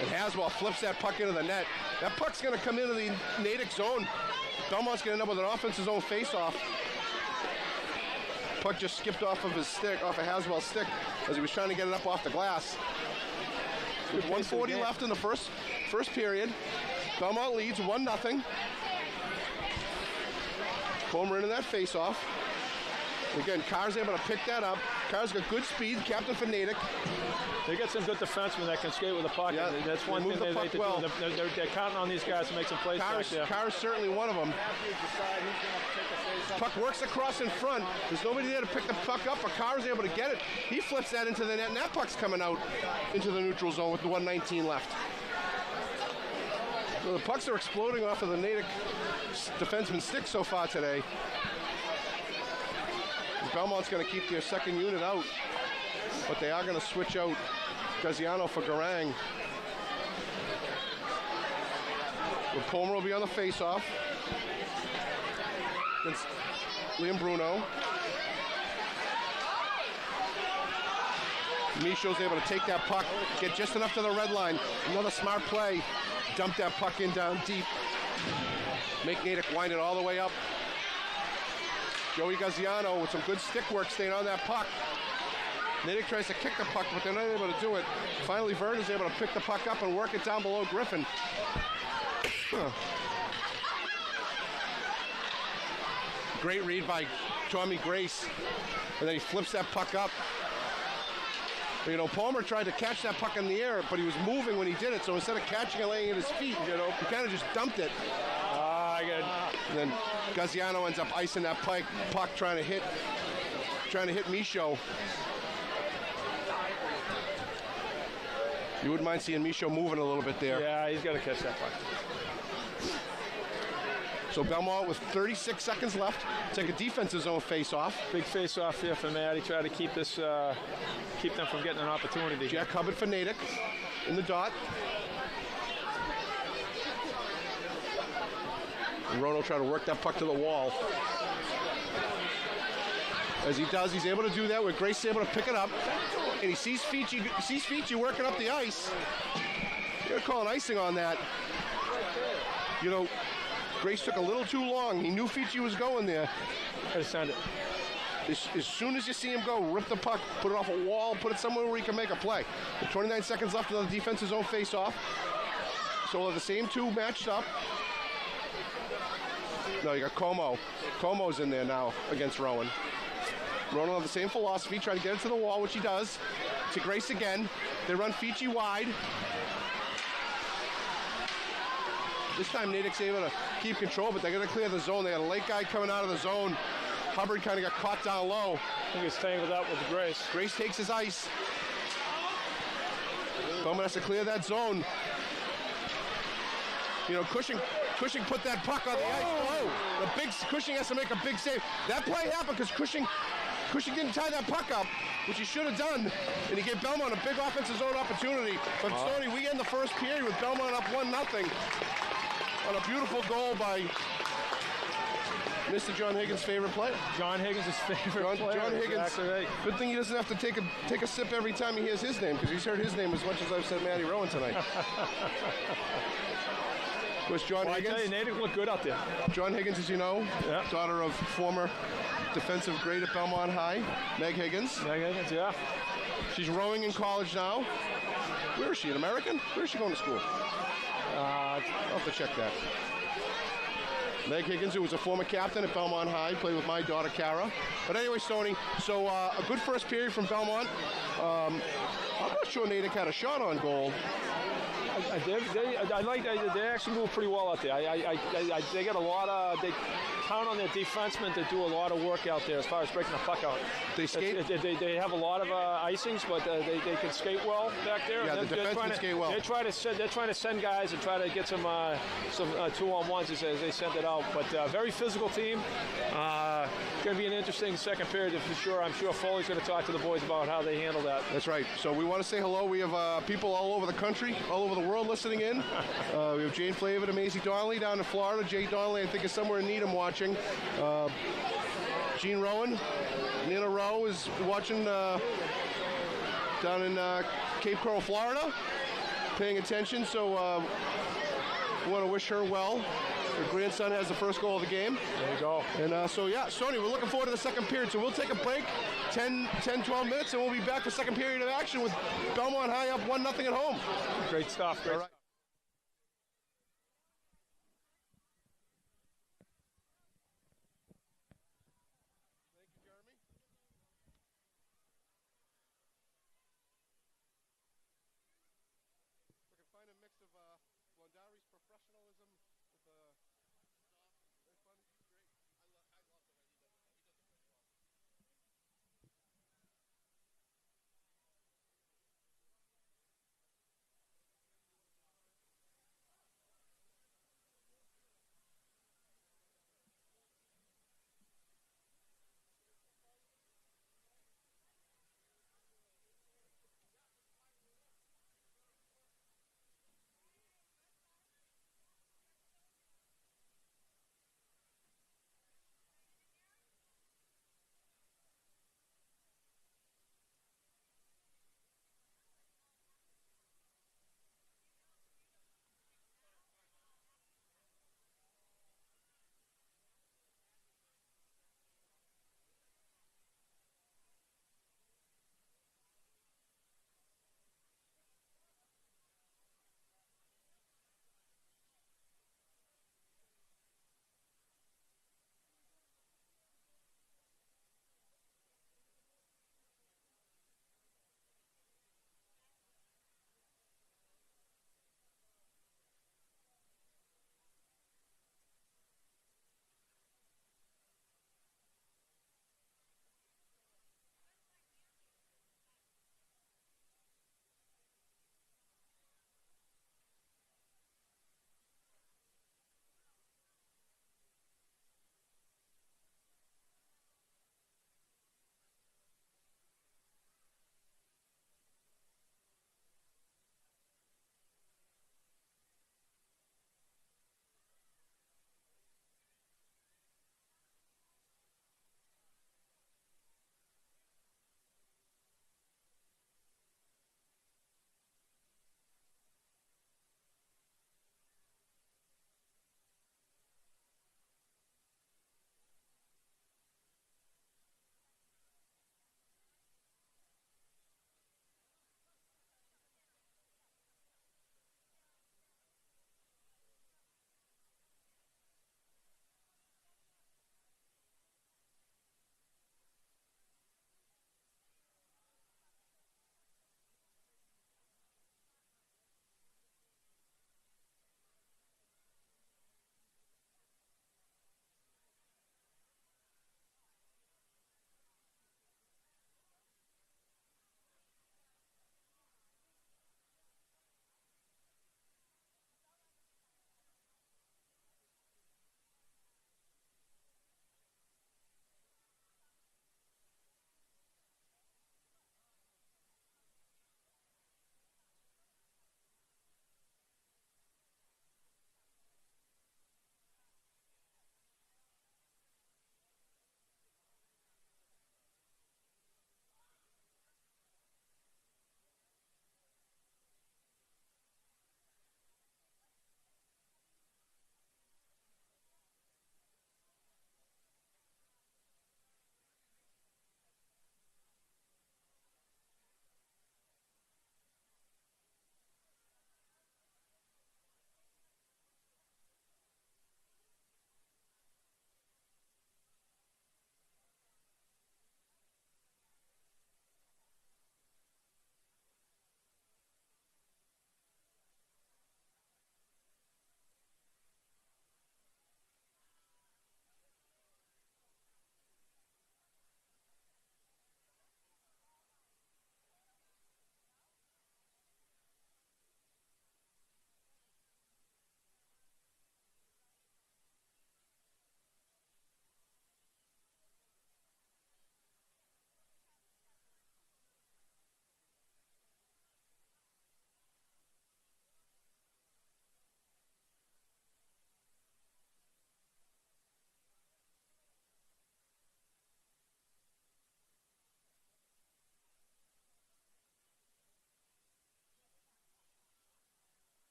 And Haswell flips that puck into the net. That puck's going to come into the Natick zone. Belmont's going to end up with an offensive zone face-off. Puck just skipped off of his stick, off of Haswell's stick, as he was trying to get it up off the glass. With 1:40 left in the first period. Belmont leads 1-0. Homer into that face-off. Again, Carr's able to pick that up. Carr's got good speed, captain for Natick. They got some good defensemen that can skate with the puck. Yeah, that's one thing they do. Well. They're counting on these guys to make some plays back there. Carr's certainly one of them. Puck works across in front. There's nobody there to pick the puck up, but Carr's able to get it. He flips that into the net, and that puck's coming out into the neutral zone with the 1:19 left. So the pucks are exploding off of the Natick defenseman's stick so far today. Belmont's going to keep their second unit out, but they are going to switch out Gaziano for Garang. Palmer will be on the face-off against Liam Bruno. Michaud's able to take that puck, get just enough to the red line. Another smart play. Dump that puck in down deep. Make Natick wind it all the way up. Joey Gaziano with some good stick work staying on that puck. Natick tries to kick the puck, but they're not able to do it. Finally, Vern is able to pick the puck up and work it down below Griffin. Great read by Tommy Grace. And then he flips that puck up. You know, Palmer tried to catch that puck in the air, but he was moving when he did it. So instead of catching it laying at his feet, you know, he kind of just dumped it. And then Gaziano ends up icing that puck trying to hit Michaud. You wouldn't mind seeing Michaud moving a little bit there. Yeah, he's got to catch that puck. So Belmont with 36 seconds left, take a defensive zone face-off. Big face-off here for Matt. He tried to keep them from getting an opportunity. Jack Hubbard for Natick in the dot. And Rono trying to work that puck to the wall. As he does, he's able to do that where Grace is able to pick it up. And he sees Fiji working up the ice. You're calling icing on that. You know, Grace took a little too long. He knew Fichi was going there. I send it. As soon as you see him go, rip the puck, put it off a wall, put it somewhere where he can make a play. With 29 seconds left in the defense's zone face-off. So we'll have the same two matched up. No, you got Como. Como's in there now against Rowan. Rowan will have the same philosophy, try to get it to the wall, which he does. To Grace again. They run Fichi wide. This time Natick's able to keep control, but they're going to clear the zone. They got a late guy coming out of the zone. Hubbard kind of got caught down low. I think he's tangled up with Grace. Grace takes his ice. Bowman has to clear that zone. You know, Cushing put that puck on the ice. Oh, Cushing has to make a big save. That play happened because Cushing didn't tie that puck up, which he should have done, and he gave Belmont a big offensive zone opportunity. But Stoney, we end the first period with Belmont up 1-0 on a beautiful goal by Mr. John Higgins' favorite player. John Higgins' favorite player. John Higgins. Exactly right. Good thing he doesn't have to take a sip every time he hears his name, because he's heard his name as much as I've said Matty Rowan tonight. Of course, John Higgins. I tell you, Natick looked good out there. John Higgins, as you know, daughter of former defensive grade at Belmont High, Meg Higgins. Meg Higgins, yeah. She's rowing in college now. Where is she, an American? Where is she going to school? I'll have to check that. Meg Higgins, who was a former captain at Belmont High, played with my daughter, Kara. But anyway, Stoney, so a good first period from Belmont. I'm not sure Natick had a shot on goal. They actually move pretty well out there. They got a lot of. They count on their defensemen to do a lot of work out there as far as breaking the puck out. They skate. They have a lot of icings, but they can skate well back there. Yeah, the defensemen skate well. They're trying to send guys and try to get some 2-on-1s as they send it out. But very physical team. Going to be an interesting second period for sure. I'm sure Foley's going to talk to the boys about how they handle that. That's right. So we want to say hello. We have people all over the country, all over the world listening in. We have Jane Flavin and Maisie Donnelly down in Florida. Jay Donnelly, I think, is somewhere in Needham watching. Gene Rowan, Nina Rowe is watching down in Cape Coral, Florida, paying attention. So we want to wish her well. Her grandson has the first goal of the game. There you go. And so, yeah, Stoney, we're looking forward to the second period. So we'll take a break, 10, 12 minutes, and we'll be back for second period of action with Belmont High up 1-0 at home. Great stuff. Great. All right.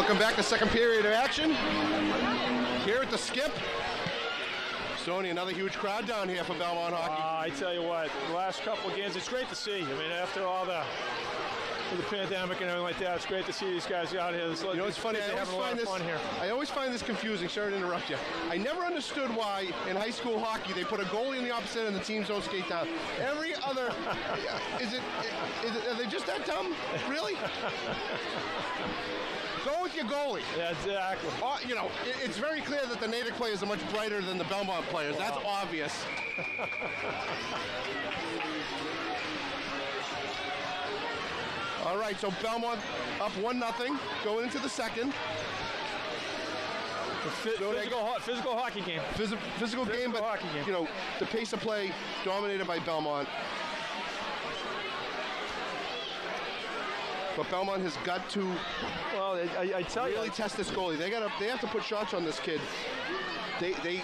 Welcome back to second period of action. Here at the Skip. Stoney, another huge crowd down here for Belmont hockey. I tell you what, the last couple of games, it's great to see. I mean, after all the pandemic and everything like that, it's great to see these guys out here. You know, it's funny, I always find this confusing. Sorry to interrupt you. I never understood why in high school hockey they put a goalie in the opposite end and the teams don't skate down. Every other, are they just that dumb? Really? Go with your goalie. Yeah, exactly. You know, it's very clear that the Natick players are much brighter than the Belmont players. That's obvious. All right, so Belmont up 1-0 going into the second. Physical hockey game. Physical game, but hockey game. You know, the pace of play dominated by Belmont. But Belmont has got to I tell you, really test this goalie. They have to put shots on this kid. They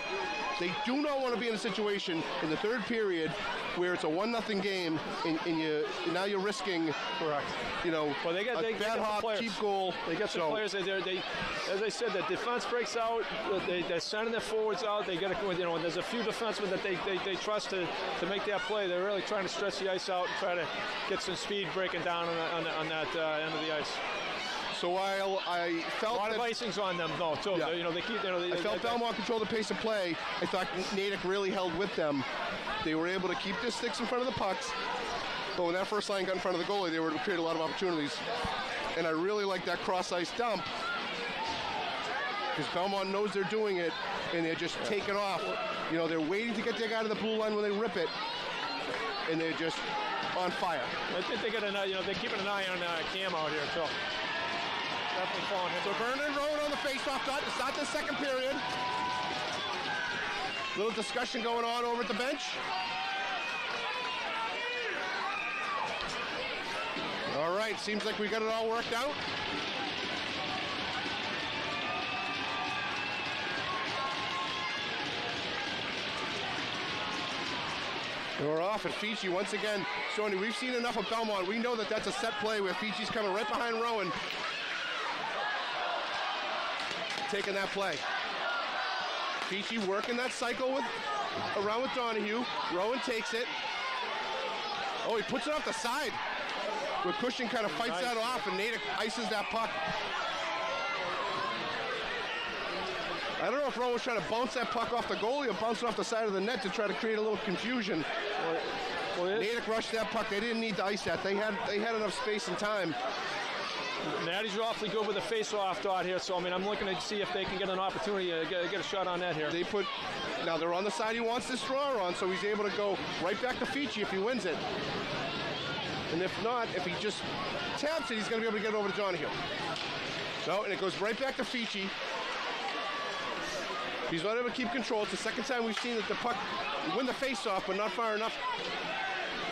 do not want to be in a situation in the third period where it's a 1-0 game and now you're risking, correct. You know, well, they got bad hop, cheap goal. They got some players. They, as I said, the defense breaks out. They're sending their forwards out. They got to, you know, there's a few defensemen that they trust to make that play. They're really trying to stretch the ice out and try to get some speed breaking down on that end of the ice. So while I felt a lot of icings on them, though, too. Yeah. You know, they keep. You know, I felt Belmont controlled the pace of play. I thought Natick really held with them. They were able to keep their sticks in front of the pucks. But when that first line got in front of the goalie, they were able to create a lot of opportunities. And I really like that cross-ice dump because Belmont knows they're doing it, and they're just taking off. You know, they're waiting to get their guy to the blue line when they rip it, and they're just on fire. I think they got they're keeping an eye on Cam out here, too. Definitely following him. So Vernon Rowan on the face-off dot to start the second period. Little discussion going on over at the bench. All right, seems like we got it all worked out. We're off at Fichi once again. Stoney, we've seen enough of Belmont. We know that that's a set play where Fichi's coming right behind Rowan. Taking that play. Fichi working that cycle around with Donahue. Rowan takes it. Oh, he puts it off the side. Where Cushing kind of fights that off, and Natick ices that puck. I don't know if Rowan was trying to bounce that puck off the goalie or bounce it off the side of the net to try to create a little confusion. Natick rushed that puck. They didn't need to ice that. They had enough space and time. Natty's awfully good with a face-off dot here, so I mean, I'm looking to see if they can get an opportunity to get a shot on that here. Now they're on the side he wants this draw on, so he's able to go right back to Fichi if he wins it. And if not, if he just taps it, he's going to be able to get it over to Donahue. No, and it goes right back to Fichi. He's not able to keep control. It's the second time we've seen that the puck win the face-off, but not far enough.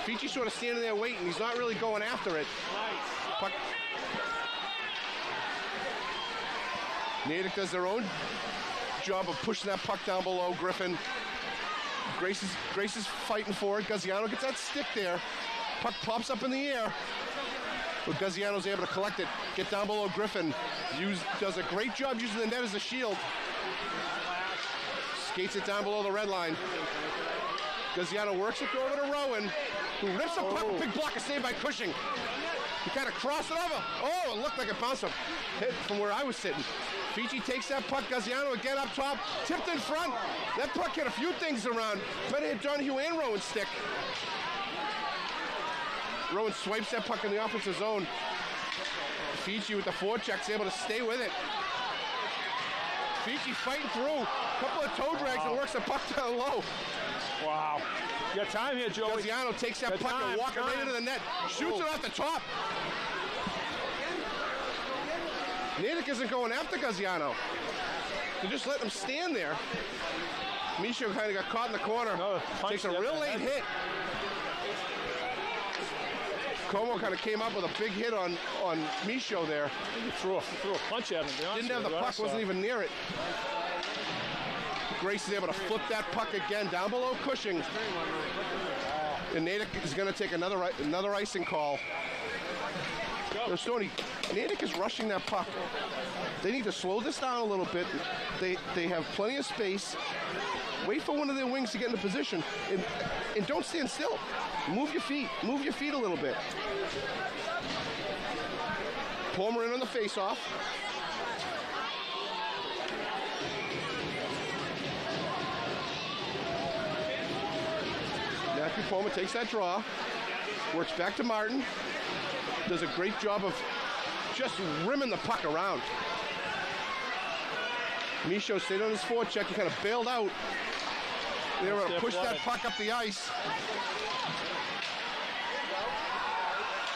Fichi's sort of standing there waiting. He's not really going after it. Puck. Natick does their own job of pushing that puck down below Griffin. Grace is fighting for it. Gaziano gets that stick there. Puck pops up in the air. But Gaziano's able to collect it, get down below Griffin. Does a great job using the net as a shield. Skates it down below the red line. Gaziano works it over to Rowan, who rips the puck. Big block, a save by Cushing. He kind of crossed it over. Oh, it looked like it bounced up. Hit from where I was sitting. Fichi takes that puck. Gaziano again up top. Tipped in front. That puck hit a few things around. Better hit Donahue and Rowan's stick. Rowan swipes that puck in the offensive zone. Fichi with the forecheck's able to stay with it. Fichi fighting through. A couple of toe drags and works the puck down low. Wow. You got time here, Joey. Gaziano takes that puck and walks it right into the net. Shoots it off the top. Natick isn't going after Gaziano. They just let him stand there. Micho kind of got caught in the corner. Takes a real late hit. Como kind of came up with a big hit on Micho there. He threw a punch at him. Didn't have the puck, wasn't even near it. Grace is able to flip that puck again down below Cushing. And Natick is going to take another icing call. No, Stoney, Natick is rushing that puck. They need to slow this down a little bit. They have plenty of space. Wait for one of their wings to get into position, and don't stand still. Move your feet a little bit. Palmer in on the face-off. Matthew Palmer takes that draw, works back to Martin, does a great job of just rimming the puck around. Michaud stayed on his forecheck, he kind of bailed out. They were going to push that puck up the ice.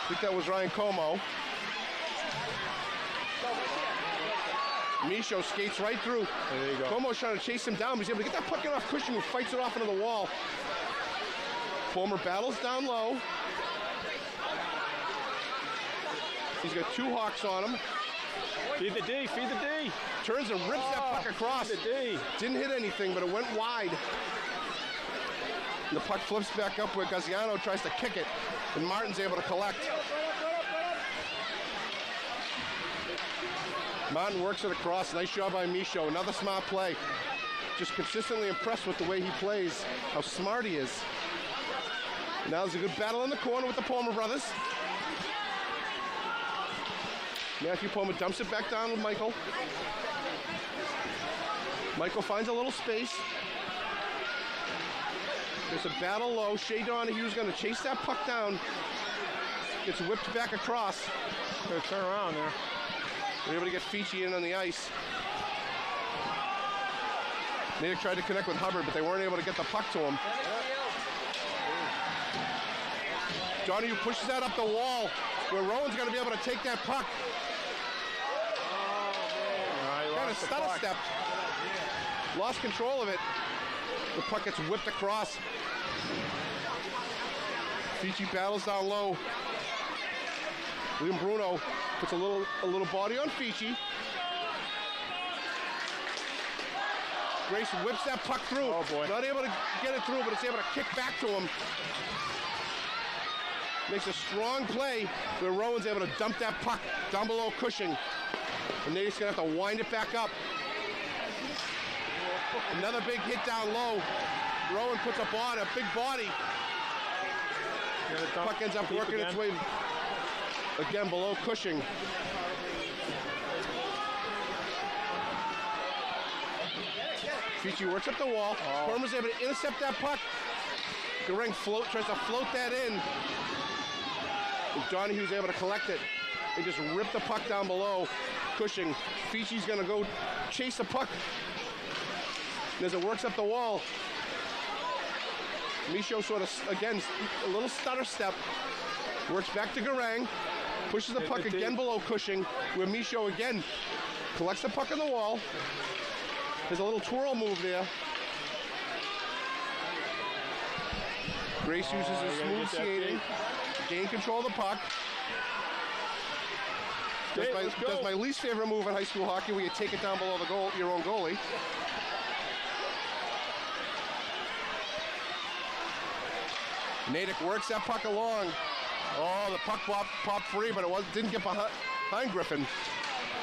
I think that was Ryan Como. Michaud skates right through. There you go. Como's trying to chase him down, but he's able to get that puck off Cushing, who fights it off into the wall. Palmer battles down low. He's got two Hawks on him. Feed the D, feed the D. Turns and rips that puck across. Feed the D. Didn't hit anything, but it went wide. And the puck flips back up where Gaziano tries to kick it, and Martin's able to collect. Martin works it across. Nice job by Michaud. Another smart play. Just consistently impressed with the way he plays, how smart he is. Now there's a good battle in the corner with the Palmer brothers. Matthew Palmer dumps it back down with Michael. Michael finds a little space. There's a battle low. Shea Donahue's going to chase that puck down. Gets whipped back across. Gonna turn around there. They're able to get Fichi in on the ice. Natick tried to connect with Hubbard, but they weren't able to get the puck to him. Donahue pushes that up the wall, where Rowan's going to be able to take that puck. Kind of stutter stepped. Lost control of it. The puck gets whipped across. Fichi battles down low. William Bruno puts a little body on Fichi. Grace whips that puck through. Oh boy. Not able to get it through, but it's able to kick back to him. Makes a strong play where Rowan's able to dump that puck down below Cushing. And Natick's going to have to wind it back up. Another big hit down low. Rowan puts a big body. Puck ends up working its way again below Cushing. Fichi works up the wall. Palmer's able to intercept that puck. Garang tries to float that in. Donahue's able to collect it. They just rip the puck down below Cushing. Fichi's going to go chase the puck. And as it works up the wall, Michaud sort of, again, a little stutter step. Works back to Garang. Pushes the puck again below Cushing, where Michaud again collects the puck on the wall. There's a little twirl move there. Grace uses his smooth skating. Gain control of the puck. Does my least favorite move in high school hockey, where you take it down below the goal, your own goalie. Natick works that puck along. Oh, the puck popped free, but it didn't get behind Griffin.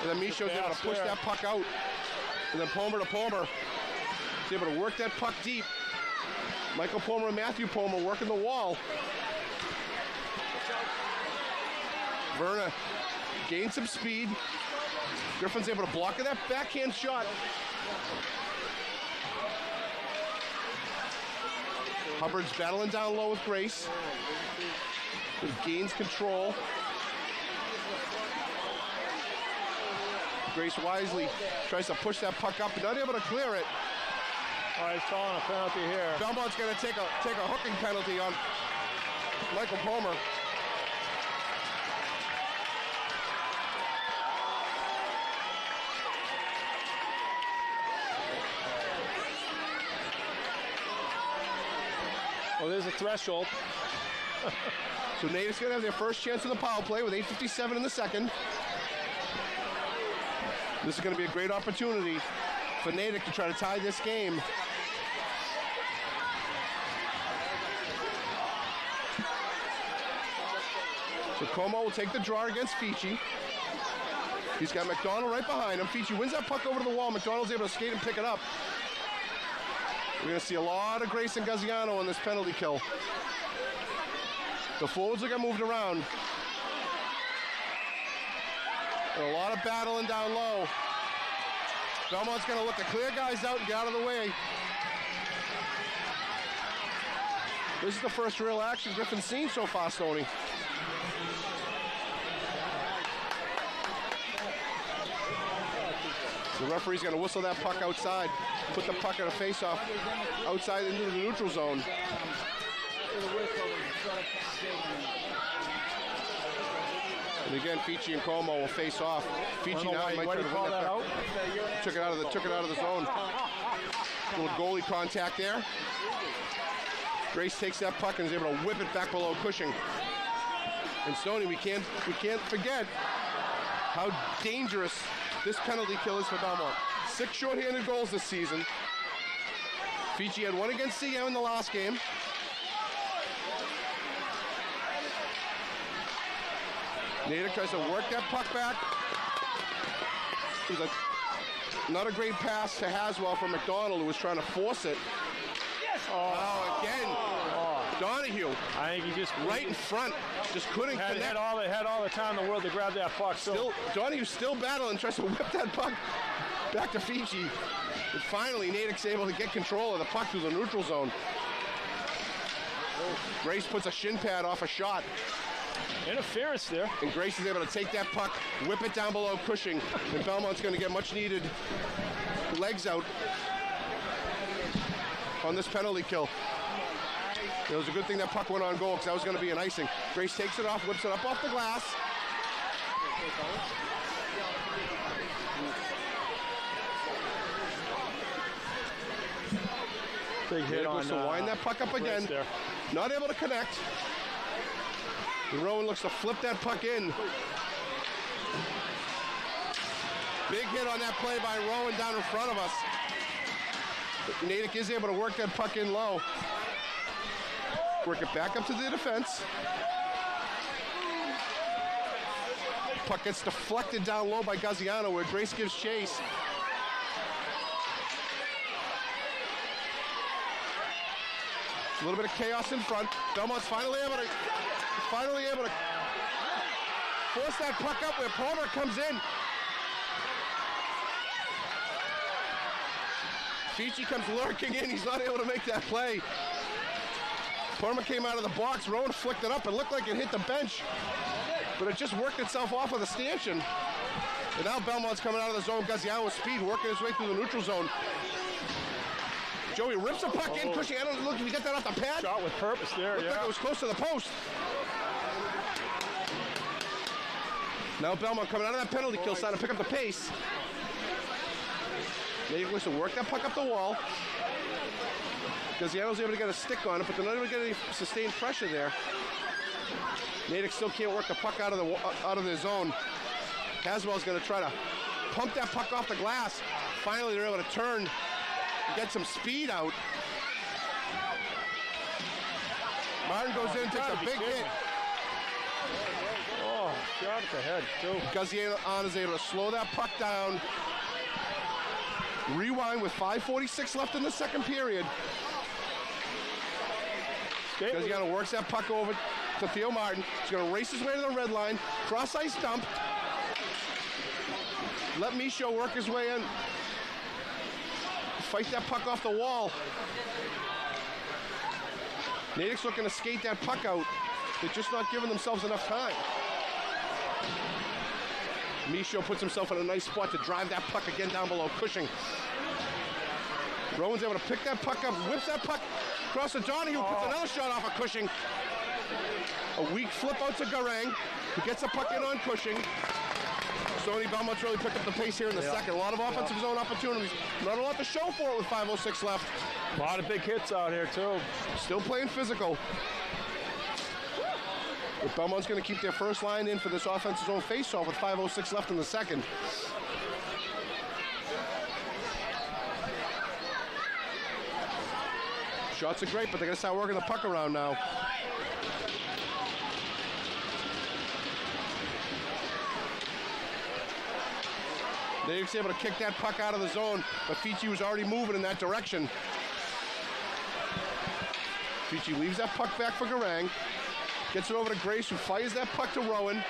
And then Michaud's able to push that puck out. And then Palmer to Palmer. He's able to work that puck deep. Michael Palmer and Matthew Palmer working the wall. Verna gains some speed. Griffin's able to block that backhand shot. Hubbard's battling down low with Grace. He gains control. Grace wisely tries to push that puck up, but not able to clear it. All right, calling a penalty here. Belmont's going to take a hooking penalty on Michael Palmer. Well, there's a threshold. So Natick's going to have their first chance in the power play with 8:57 in the second. This is going to be a great opportunity for Natick to try to tie this game. So Como will take the draw against Fici. He's got McDonald right behind him. Fici wins that puck over to the wall. McDonald's able to skate and pick it up. We're going to see a lot of Grayson Gaziano on this penalty kill. The forwards will get moved around. And a lot of battling down low. Belmont's going to look to clear guys out and get out of the way. This is the first real action Griffin's seen so far, Stoney. The referee's going to whistle that puck outside, put the puck in a face-off outside into the neutral zone. And again, Fici and Como will face off. Fici now might try to win that puck. Took it out of the zone. Little goalie contact there. Grace takes that puck and is able to whip it back below Cushing. And Stoney, we can't forget how dangerous this penalty kill is for Belmont. 6 shorthanded goals this season. Fici had 1 against CM in the last game. Natick tries to work that puck back. It was not a great pass to Haswell from McDonald, who was trying to force it. Yes. Oh, again. Donahue. I think he just right in front. Just couldn't connect. Had all the time in the world to grab that puck. Donahue's still battling, tries to whip that puck back to Fici. But finally, Natick's able to get control of the puck through the neutral zone. Grace puts a shin pad off a shot. Interference there. And Grace is able to take that puck, whip it down below Cushing. And Belmont's going to get much needed legs out on this penalty kill. It was a good thing that puck went on goal because that was going to be an icing. Grace takes it off, whips it up off the glass. Big hit on. Looks to wind that puck up again. Not able to connect. And Rowan looks to flip that puck in. Big hit on that play by Rowan down in front of us. But Natick is able to work that puck in low. Work it back up to the defense. Puck gets deflected down low by Gaziano, where Grace gives chase. A little bit of chaos in front. Belmont's finally able to force that puck up where Palmer comes in. Fici comes lurking in. He's not able to make that play. Palmer came out of the box. Rowan flicked it up. It looked like it hit the bench, but it just worked itself off of the stanchion. And now Belmont's coming out of the zone. Gaziano with speed, working his way through the neutral zone. Joey rips a puck in. Cushing, I don't look if you got that off the pad. Shot with purpose there, Looked like it was close to the post. Now Belmont coming out of that penalty kill, starting to pick up the pace. Natick looks to work that puck up the wall. Gaziano's able to get a stick on it, but they're not able to get any sustained pressure there. Natick still can't work the puck out of their zone. Haswell's going to try to pump that puck off the glass. Finally, they're able to turn and get some speed out. Martin goes in, takes a big hit. Oh, shot at the head, too. Gaziano is able to slow that puck down. Rewind with 5:46 left in the second period. Gaziano works that puck over to Theo Martin. He's going to race his way to the red line. Cross ice dump. Let Michaud work his way in. Fight that puck off the wall. Natick's looking to skate that puck out. They're just not giving themselves enough time. Michaud puts himself in a nice spot to drive that puck again down below Cushing. Rowan's able to pick that puck up, whips that puck across to Donahue, puts another shot off of Cushing. A weak flip out to Garang, who gets a puck in on Cushing. Stoney Belmont's really picked up the pace here in the second. A lot of offensive zone opportunities. Not a lot to show for it with 5:06 left. A lot of big hits out here, too. Still playing physical. But Belmont's going to keep their first line in for this offensive zone face-off with 5:06 left in the second. Shots are great, but they're going to start working the puck around now. Natick's able to kick that puck out of the zone, but Fichi was already moving in that direction. Fichi leaves that puck back for Garang. Gets it over to Grace, who fires that puck to Rowan.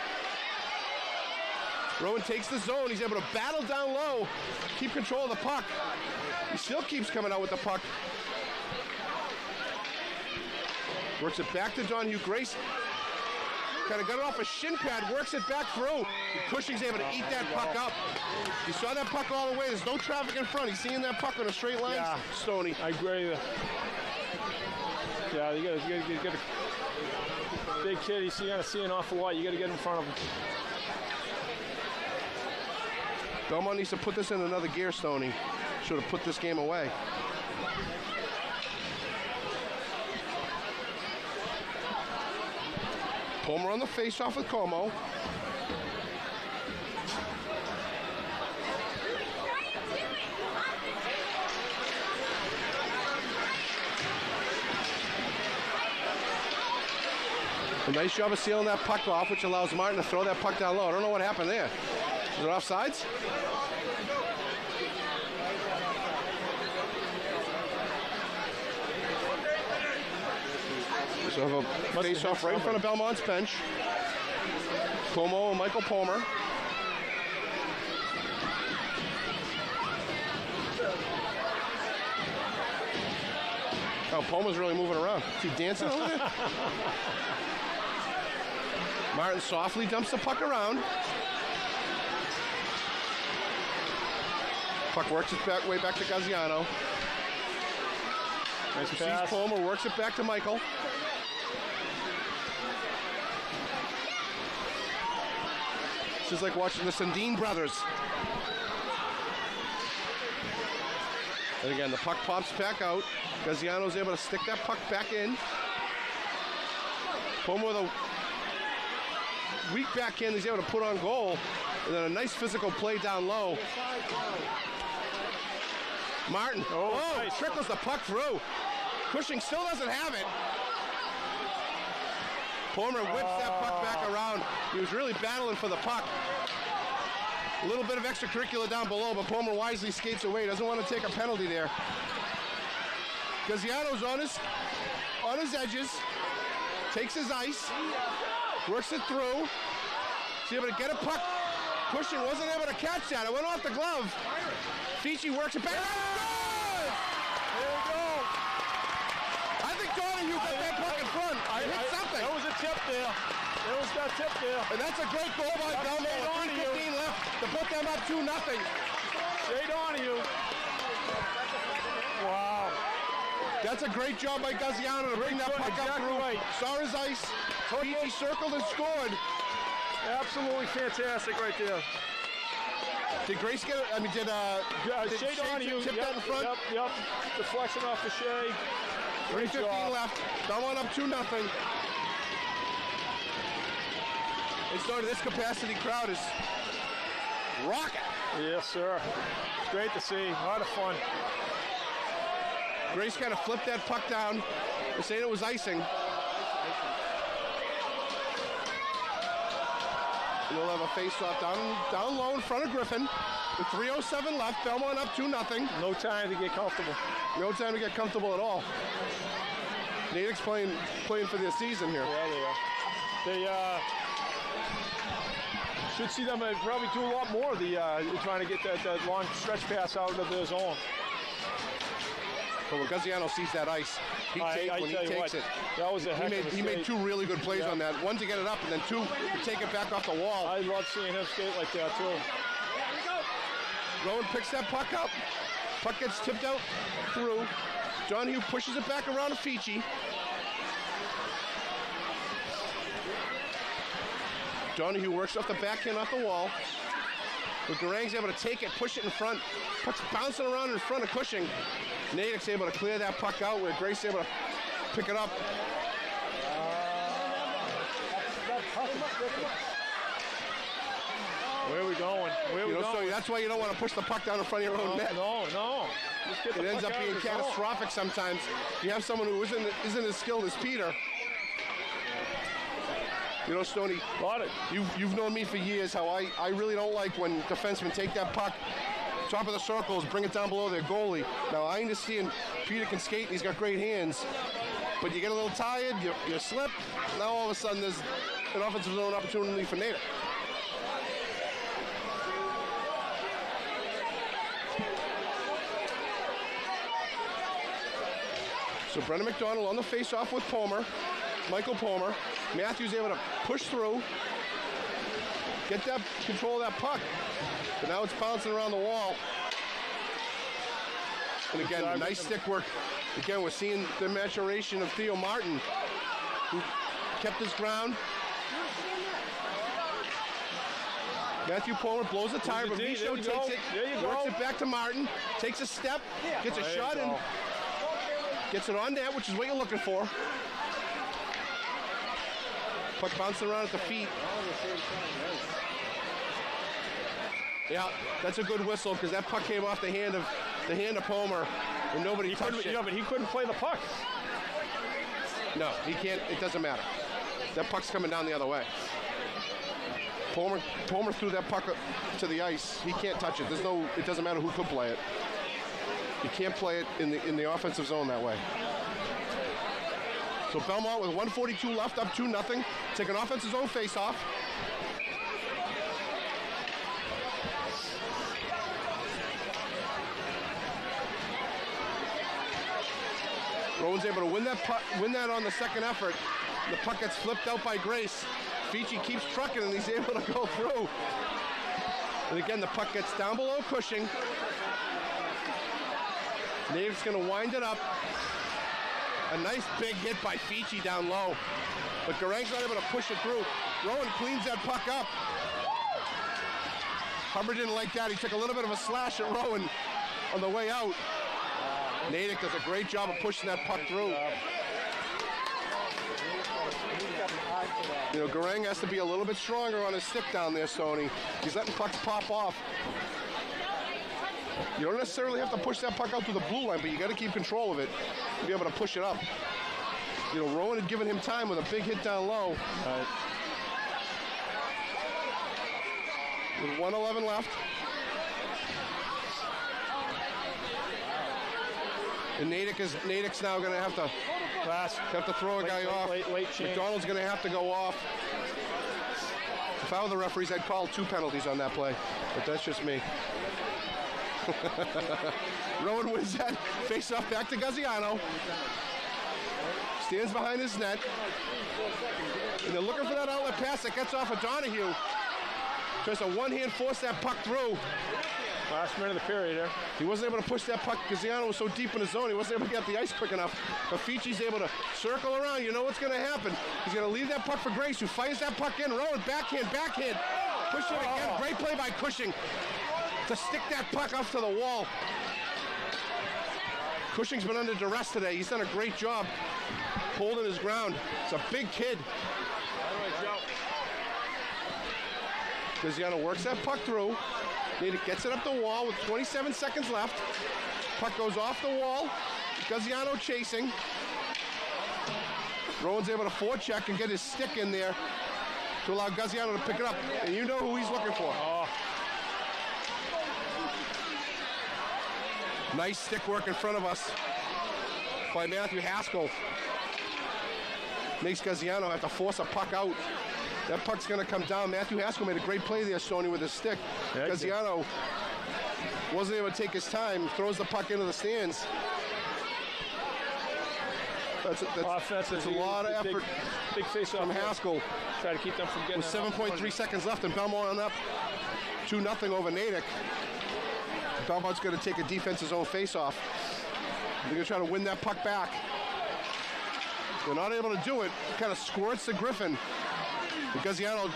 Rowan takes the zone. He's able to battle down low, keep control of the puck. He still keeps coming out with the puck. Works it back to Donahue. Grace kind of got it off a shin pad, works it back through. Cushing's able to eat that puck up. You saw that puck all the way. There's no traffic in front. He's seeing that puck on a straight line, Yeah. Stoney. I agree with you. Yeah, you got a big kid. He's going to see an awful lot. You got to get in front of him. Belmont needs to put this in another gear, Stoney. Should have put this game away. Palmer on the face-off with Como. A nice job of sealing that puck off, which allows Martin to throw that puck down low. I don't know what happened there. Is it offsides? So have a face-off right in front of Belmont's bench. Como and Michael Palmer. Oh, Palmer's really moving around. Is he dancing over there? Martin softly dumps the puck around. Puck works its way back to Gaziano. Nice Sees pass. Palmer, works it back to Michael. This is like watching the Sundin brothers. And again, the puck pops back out. Gaziano's able to stick that puck back in. Palmer with a weak back in, he's able to put on goal. And then a nice physical play down low. Martin, Nice. trickles the puck through. Cushing still doesn't have it. Palmer whips that puck back around. He was really battling for the puck. A little bit of extracurricular down below, but Palmer wisely skates away. Doesn't want to take a penalty there. Gaziano's on his edges. Takes his ice. Works it through. He's able to get a puck. Cushing wasn't able to catch that. It went off the glove. Fichi works it back. Good! There we go. I think Donahue got that puck in front. Hit something. There was a tip there. There was that tip there. And that's a great goal by Belmont with 3:15 left to put them up 2-0. Jay Donahue. Wow. That's a great job by Gaziano to bring that puck up Exactly through. right. Saw his ice. Fichi circled and scored. Absolutely fantastic right there. Did Grace get it? I mean, did Shea Donahue tip that in front? Yep. Deflection off the Shea. Great 3:15 job. left. Belmont up 2-0. And so this capacity crowd is rocking. Yes, sir. It's great to see. A lot of fun. Grace kind of flipped that puck down. They're saying it was icing. We'll have a face-off down low in front of Griffin. With 3:07 left, Belmont up 2-0. No time to get comfortable. No time to get comfortable at all. Natick's playing for their season here. Yeah, they are. They should see them probably do a lot more of the trying to get that long stretch pass out of their zone. But when Gaziano sees that ice, he takes it. That was a heck of a He made skate. two really good plays on that. One to get it up, and then two to take it back off the wall. I love seeing him skate like that too. Rowan picks that puck up. Puck gets tipped out through. Donahue pushes it back around to Fichi. Donahue works off the backhand off the wall. But Garang's able to take it, push it in front. Puck's bouncing around in front of Cushing. Natick's able to clear that puck out, where Grace able to pick it up. Where are we going? Where are we going? So that's why you don't want to push the puck down in front of your own net. No. Just get the It ends puck up out being of the zone. catastrophic sometimes. You have someone who isn't as skilled as Peter. You know, Stoney, you've known me for years how I really don't like when defensemen take that puck, top of the circles, bring it down below their goalie. Now, I understand Peter can skate and he's got great hands, but you get a little tired, you slip, now all of a sudden there's an offensive zone opportunity for Natick. So Brendan McDonald on the face-off with Palmer, Michael Palmer. Matthews able to push through, get that control of that puck. But now it's bouncing around the wall. And again, nice stick work. Again, we're seeing the maturation of Theo Martin, who kept his ground. Matthew Palmer blows a tire, but Michaud takes it, works it back to Martin, takes a step, gets a shot in. Gets it on net, which is what you're looking for. Puck bouncing around at the feet. Yeah, that's a good whistle because that puck came off the hand of Palmer, and nobody touched it. Yeah, but he couldn't play the puck. No, he can't. It doesn't matter. That puck's coming down the other way. Palmer threw that puck to the ice. He can't touch it. It doesn't matter who could play it. You can't play it in the offensive zone that way. So Belmont with 1:42 left, up 2-0. Take an offensive zone face-off. Rowan's able to win that on the second effort. The puck gets flipped out by Grace. Fici keeps trucking and he's able to go through. And again, the puck gets down below Cushing. Natick's going to wind it up. A nice big hit by Fici down low. But Garang's not able to push it through. Rowan cleans that puck up. Hubbard didn't like that. He took a little bit of a slash at Rowan on the way out. Natick does a great job of pushing that puck through. You know, Garang has to be a little bit stronger on his stick down there, Stoney. He's letting pucks pop off. You don't necessarily have to push that puck out to the blue line, but you got to keep control of it to be able to push it up. You know, Rowan had given him time with a big hit down low. With 1:11 left. And Natick's now going to have to throw a guy off. Late change. McDonald's going to have to go off. If I were the referees, I'd call 2 penalties on that play, but that's just me. Rowan wins that face-off back to Gaziano. Stands behind his net. And they're looking for that outlet pass that gets off of Donahue. Tries to one-hand force that puck through. Last minute of the period there. He wasn't able to push that puck. Gaziano was so deep in his zone, he wasn't able to get the ice quick enough. But Fici's able to circle around. You know what's going to happen. He's going to leave that puck for Grace, who fires that puck in. Rowan, backhand. Push it again. Great play by Cushing to stick that puck up to the wall. Cushing's been under duress today. He's done a great job holding his ground. It's a big kid. Gaziano works that puck through. Natick gets it up the wall with 27 seconds left. Puck goes off the wall. Gaziano chasing. Rowan's able to forecheck and get his stick in there to allow Gaziano to pick it up. And you know who he's looking for. Nice stick work in front of us by Matthew Haskell. Makes Gaziano have to force a puck out. That puck's going to come down. Matthew Haskell made a great play there, Stoney, with his stick. Yeah, Gaziano wasn't able to take his time, throws the puck into the stands. That's a lot of effort big face-off from Haskell. Try to keep them from getting with 7.3 seconds left, and Belmont on up 2-0 over Natick. Belmont's going to take a defensive zone face-off. They're going to try to win that puck back. They're not able to do it. Kind of squirts to Griffin. Gaziano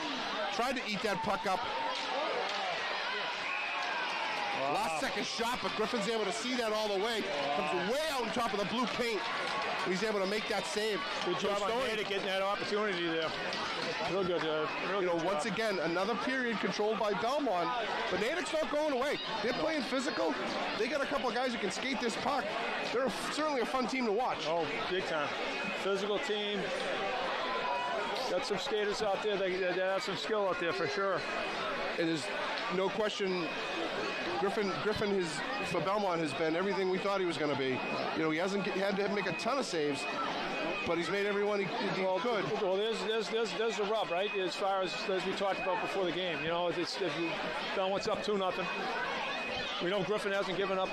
tried to eat that puck up. Last second shot, but Griffin's able to see that all the way. Comes way out on top of the blue paint. He's able to make that save. Good job on Natick getting that opportunity there. Real good. Once again, another period controlled by Belmont, but Natick's not going away. They're playing physical. They got a couple of guys who can skate this puck. They're certainly a fun team to watch. Oh, big time. Physical team. got some skaters out there that have some skill out there for sure. It is no question. Griffin for Belmont has been everything we thought he was going to be. You know, he hasn't had to make a ton of saves, but he's made everyone he could. Well, there's the rub, right? As far as we talked about before the game, you know, if Belmont's up 2-0. We know Griffin hasn't given up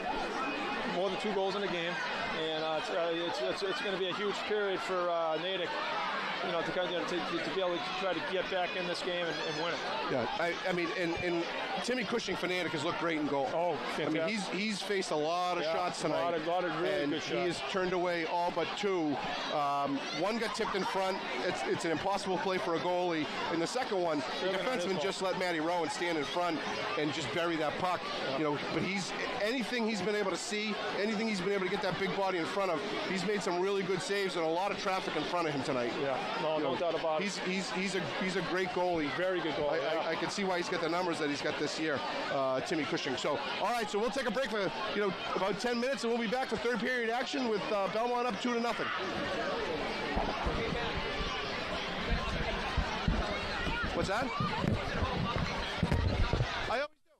more than 2 goals in the game, and it's going to be a huge period for Natick. You know, to be able to try to get back in this game and win it. Yeah, I mean, and Timmy Cushing for Natick has looked great in goal. Oh, fantastic. I mean, he's faced a lot of shots tonight. A lot of really and good shots. He has turned away all but 2. One got tipped in front. It's an impossible play for a goalie. And the second one, the defenseman just let Matty Rowan stand in front and just bury that puck. Yeah. You know, but anything he's been able to see, anything he's been able to get that big body in front of, he's made some really good saves and a lot of traffic in front of him tonight. Yeah, no doubt about it. He's a great goalie. Very good goalie. I can see why he's got the numbers that he's got this year, Timmy Cushing. So, all right, so we'll take a break for about 10 minutes, and we'll be back to third period action with Belmont up 2-0. What's that? I always do.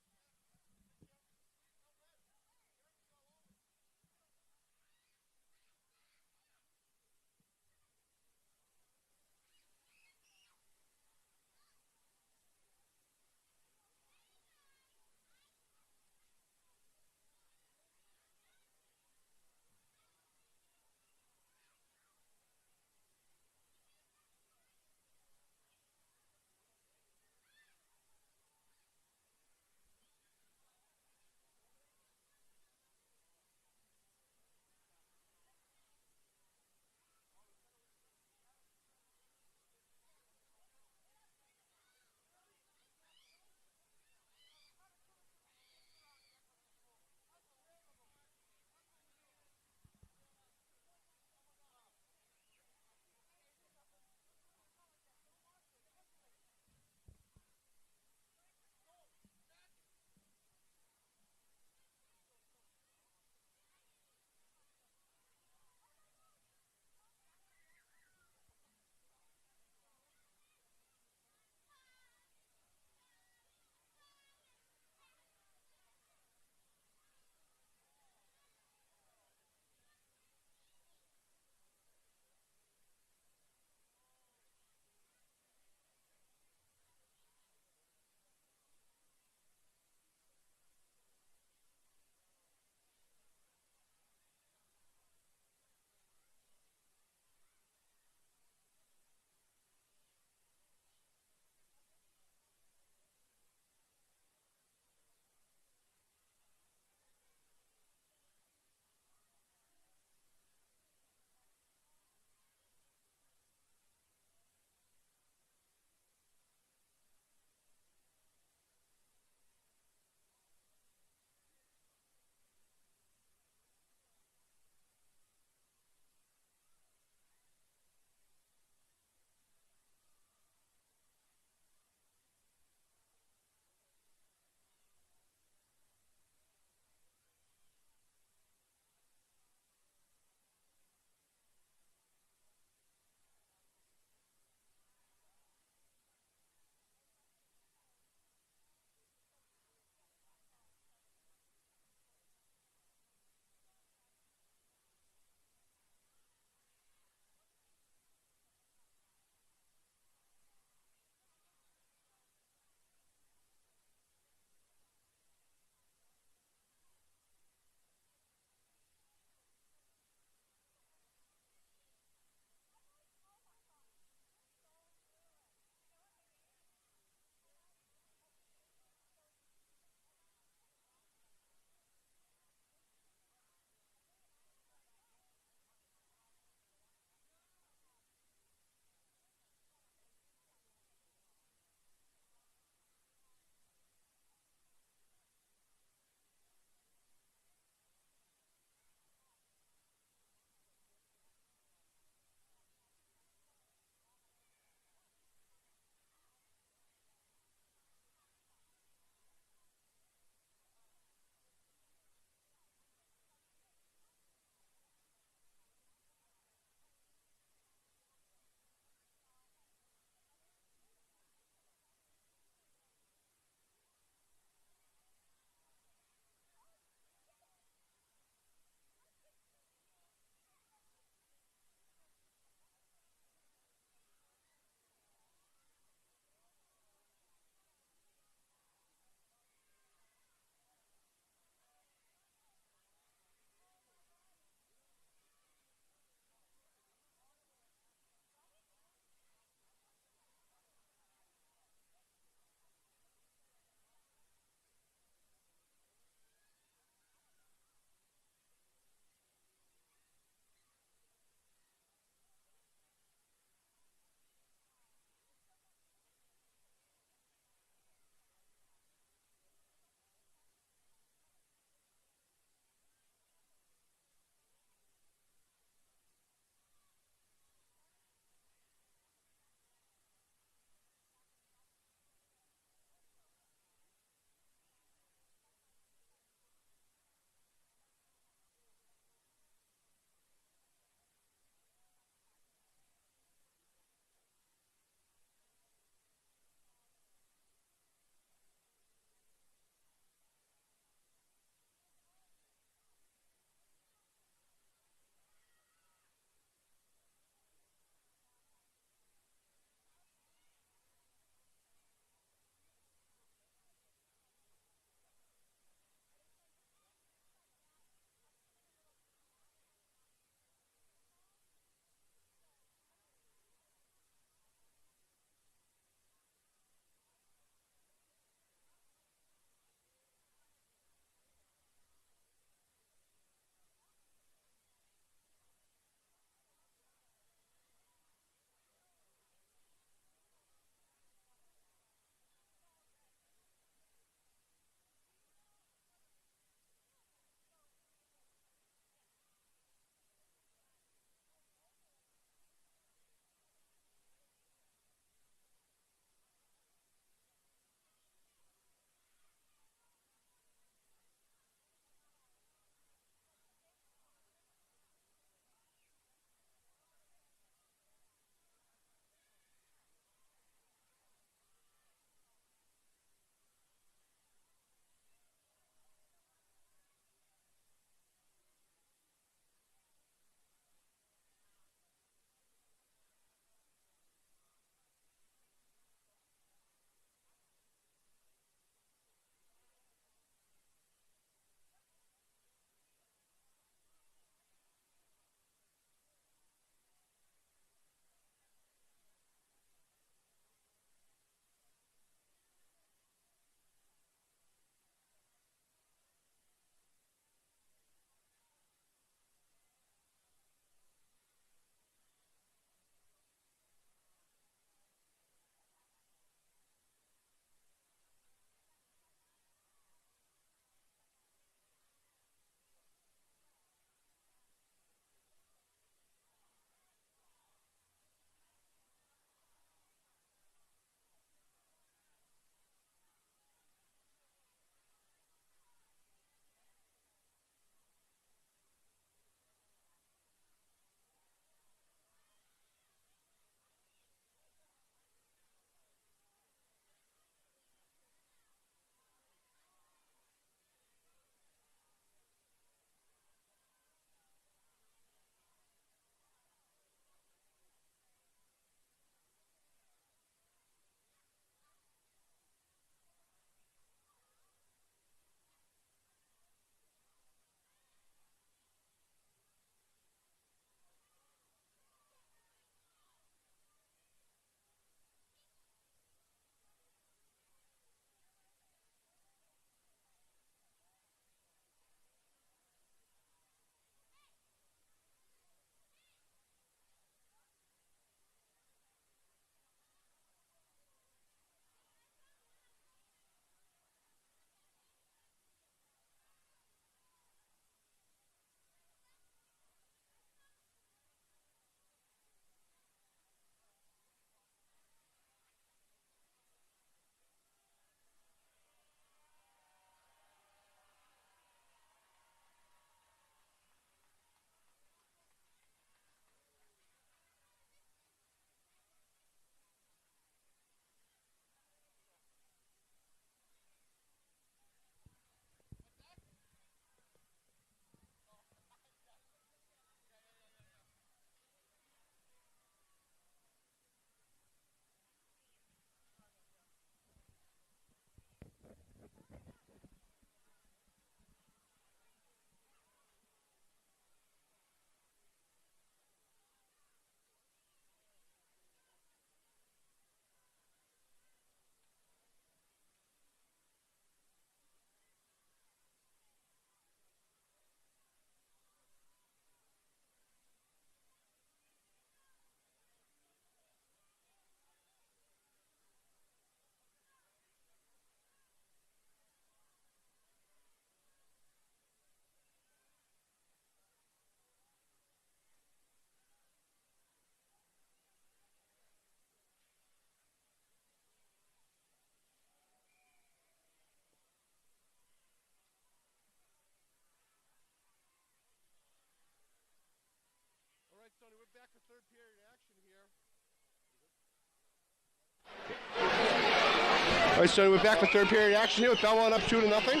right, so we're back for third period action here with Belmont up 2-0.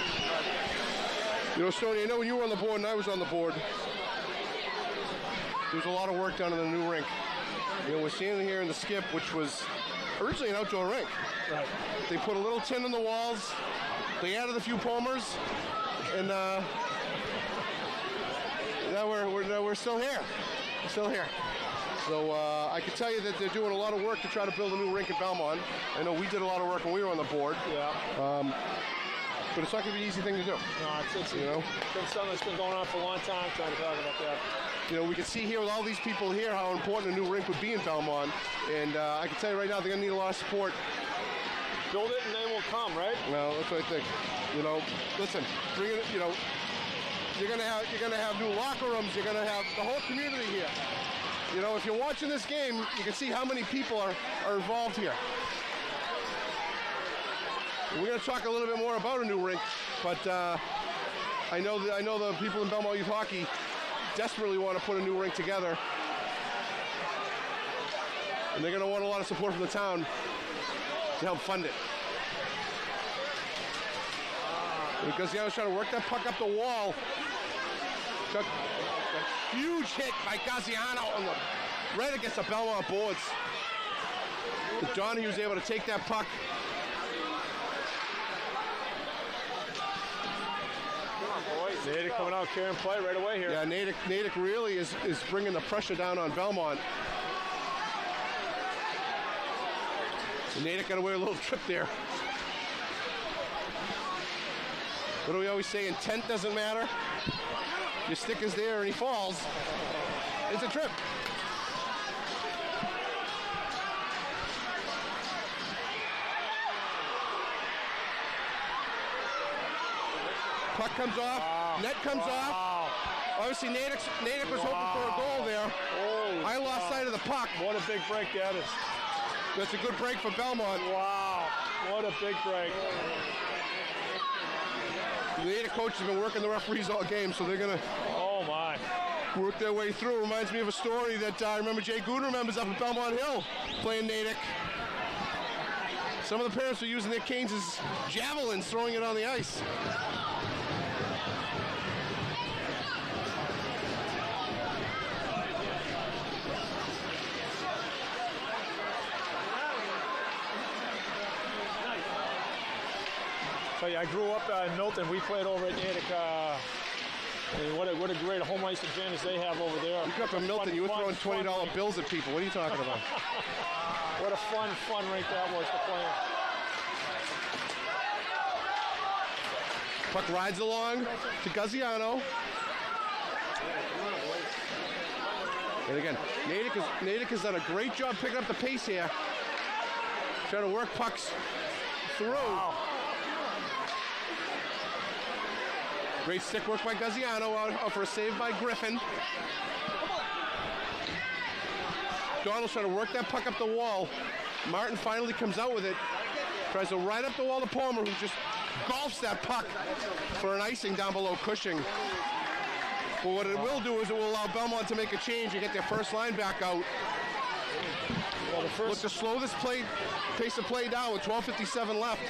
You know, Stoney, I know when you were on the board and I was on the board, there was a lot of work done in the new rink. You know, we're standing here in the skip, which was originally an outdoor rink. Right. They put a little tin on the walls. They added a few pomers, and now we're still here. We're still here. So I can tell you that they're doing a lot of work to try to build a new rink at Belmont. I know we did a lot of work when we were on the board. Yeah. But it's not going to be an easy thing to do. No, it's you know, been something that's been going on for a long time, trying to talk about that. You know, we can see here with all these people here how important a new rink would be in Belmont. And I can tell you right now, they're going to need a lot of support. Build it and they will come, right? Well, that's what I think. You know, listen, bring it. You know, you're gonna have new locker rooms. You're gonna have the whole community here. You know, if you're watching this game, you can see how many people are involved here. We're gonna talk a little bit more about a new rink, but I know the people in Belmont Youth Hockey desperately want to put a new rink together, and they're gonna want a lot of support from the town to help fund it. Because the other's trying to work that puck up the wall. Took a huge hit by Gaziano on the right against the Belmont boards. Donahue was able to take that puck. Natick coming out, carrying play right away here. Yeah, Natick really is bringing the pressure down on Belmont. Natick got away with a little trip there. What do we always say? Intent doesn't matter. Your stick is there and he falls. It's a trip. Puck comes off. Net comes off. Obviously, Natick was hoping for a goal there. I lost sight of the puck. What a big break that is. That's a good break for Belmont. Wow, what a big break. The Natick coach has been working the referees all game, so they're going to work their way through. Reminds me of a story that I remember Jay Goode remembers up at Belmont Hill playing Natick. Some of the parents were using their canes as javelins, throwing it on the ice. I grew up in Milton. We played over at Natick. What a great home ice advantage they have over there. You grew up in Milton. You were throwing $20 bills at people. What are you talking about? What a fun rink that was to play in. Puck rides along to Gaziano. And again, Natick has done a great job picking up the pace here. Trying to work pucks through. Wow. Great stick work by Gaziano out for a save by Griffin. Donald's trying to work that puck up the wall. Martin finally comes out with it. Tries to ride up the wall to Palmer, who just golfs that puck for an icing down below Cushing. But what it will do is it will allow Belmont to make a change and get their first line back out. Look to slow this pace of play down with 12:57 left.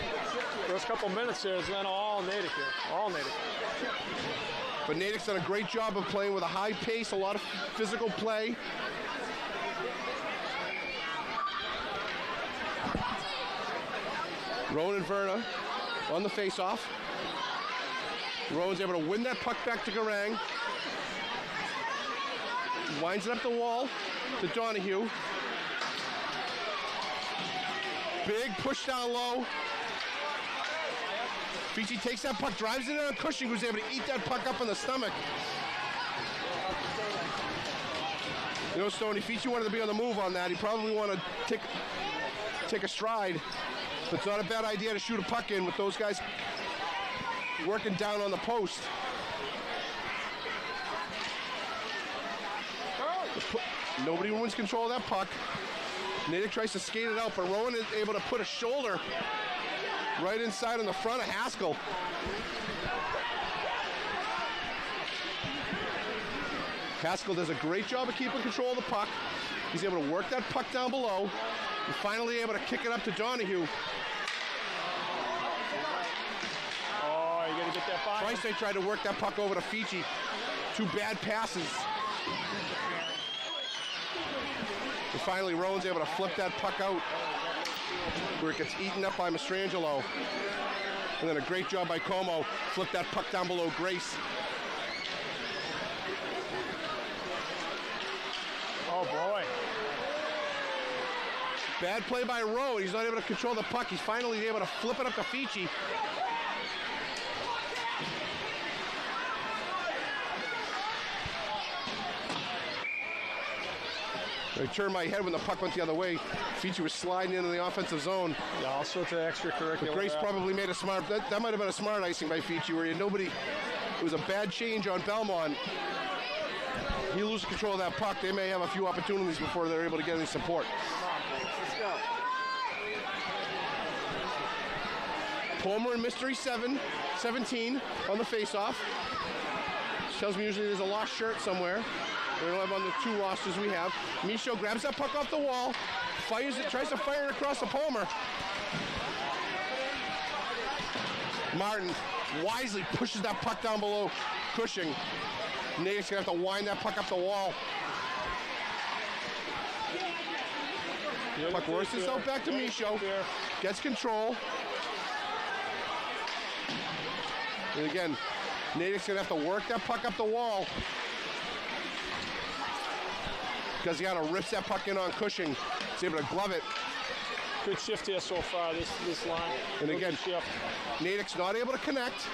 First couple minutes here is then all Natick here. All Natick. But Natick's done a great job of playing with a high pace, a lot of physical play. Rowan and Verna on the face-off. Rowan's able to win that puck back to Garang. Winds it up the wall to Donahue. Big push down low. Fiji takes that puck, drives it on Cushing, who's able to eat that puck up in the stomach. You know, Stoney, Fiji wanted to be on the move on that. He probably wanted to take a stride. But it's not a bad idea to shoot a puck in with those guys working down on the post. Nobody wins control of that puck. Natick tries to skate it out, but Rowan is able to put a shoulder right inside on the front of Haskell. Haskell does a great job of keeping control of the puck. He's able to work that puck down below. And finally able to kick it up to Donahue. Twice they tried to work that puck over to Fiji. 2 bad passes. And finally, Rowan's able to flip that puck out where it gets eaten up by Mastrangelo. And then a great job by Como. Flip that puck down below Grace. Oh, boy. Bad play by Rowan. He's not able to control the puck. He's finally able to flip it up to Fiji. I turned my head when the puck went the other way. Fiji was sliding into the offensive zone. Yeah, all sorts of extracurricular. But Grace probably made a smart, that might have been a smart icing by Fiji where it was a bad change on Belmont. He loses control of that puck. They may have a few opportunities before they're able to get any support. Let's go. Palmer and Mystery 17 on the face-off. Tells me usually there's a lost shirt somewhere. We don't have on the 2 rosters we have. Michaud grabs that puck off the wall, fires it, tries to fire it across the Palmer. Martin wisely pushes that puck down below Cushing. Natick's gonna have to wind that puck up the wall. Puck works itself back to Michaud. Gets control. And again, Natick's gonna have to work that puck up the wall. Gaziano rips that puck in on Cushing. He's able to glove it. Good shift here so far, this line. And again, Natick's not able to connect.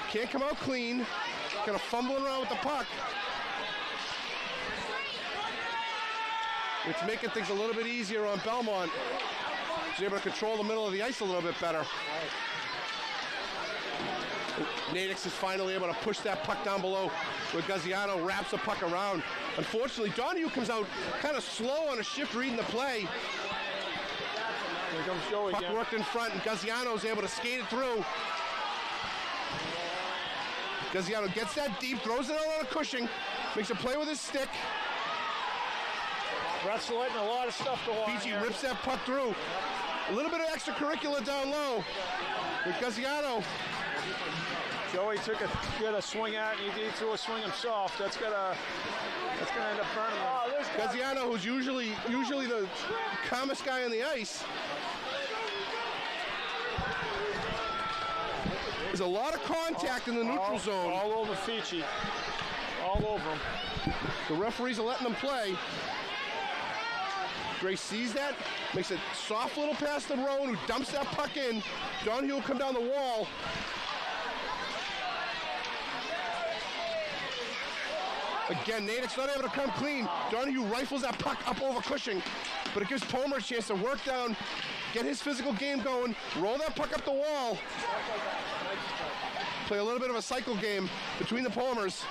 Can't come out clean. Kind of fumbling around with the puck. It's making things a little bit easier on Belmont. He's able to control the middle of the ice a little bit better. Natick is finally able to push that puck down below where Gaziano wraps the puck around. Unfortunately, Donahue comes out kind of slow on a shift reading the play. Here comes Joey Puck again. worked in front, and Gaziano's able to skate it through. Gaziano gets that deep, throws it out on a Cushing, makes a play with his stick. Brett's letting a lot of stuff go on. Fiji rips that puck through. A little bit of extracurricular down low with Gaziano. Joey got a swing at, and he threw a swing himself. That's gonna end up burning him. Gaziano, who's usually the calmest guy on the ice. There's a lot of contact in the neutral zone. All over Fiji. All over him. The referees are letting them play. Grace sees that, makes a soft little pass to Rowan, who dumps that puck in. Donahue will come down the wall. Again, Natick's not able to come clean. Donahue rifles that puck up over Cushing, but it gives Palmer a chance to work down, get his physical game going, roll that puck up the wall. Play a little bit of a cycle game between the Palmers.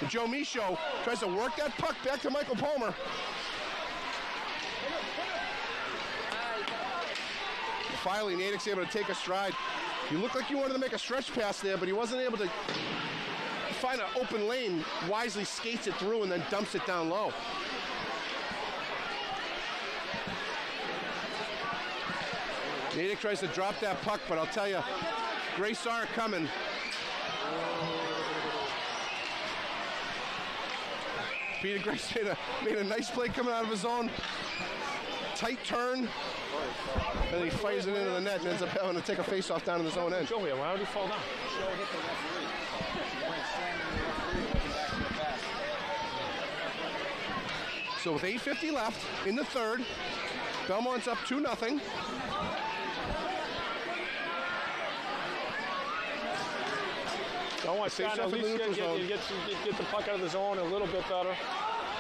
And Joe Michaud tries to work that puck back to Michael Palmer. Finally, Natick's able to take a stride. He looked like he wanted to make a stretch pass there, but he wasn't able to find an open lane, wisely skates it through and then dumps it down low. Natick tries to drop that puck, but I'll tell you, Grace saw it coming. Peter Grace made a nice play coming out of his own. Tight turn, and then he fires it into the net and ends up having to take a face-off down in his own end. Joey, why would he fall down? So with 8:50 left in the third, Belmont's up 2-0. Belmont's trying to at least get the puck out of the zone a little bit better.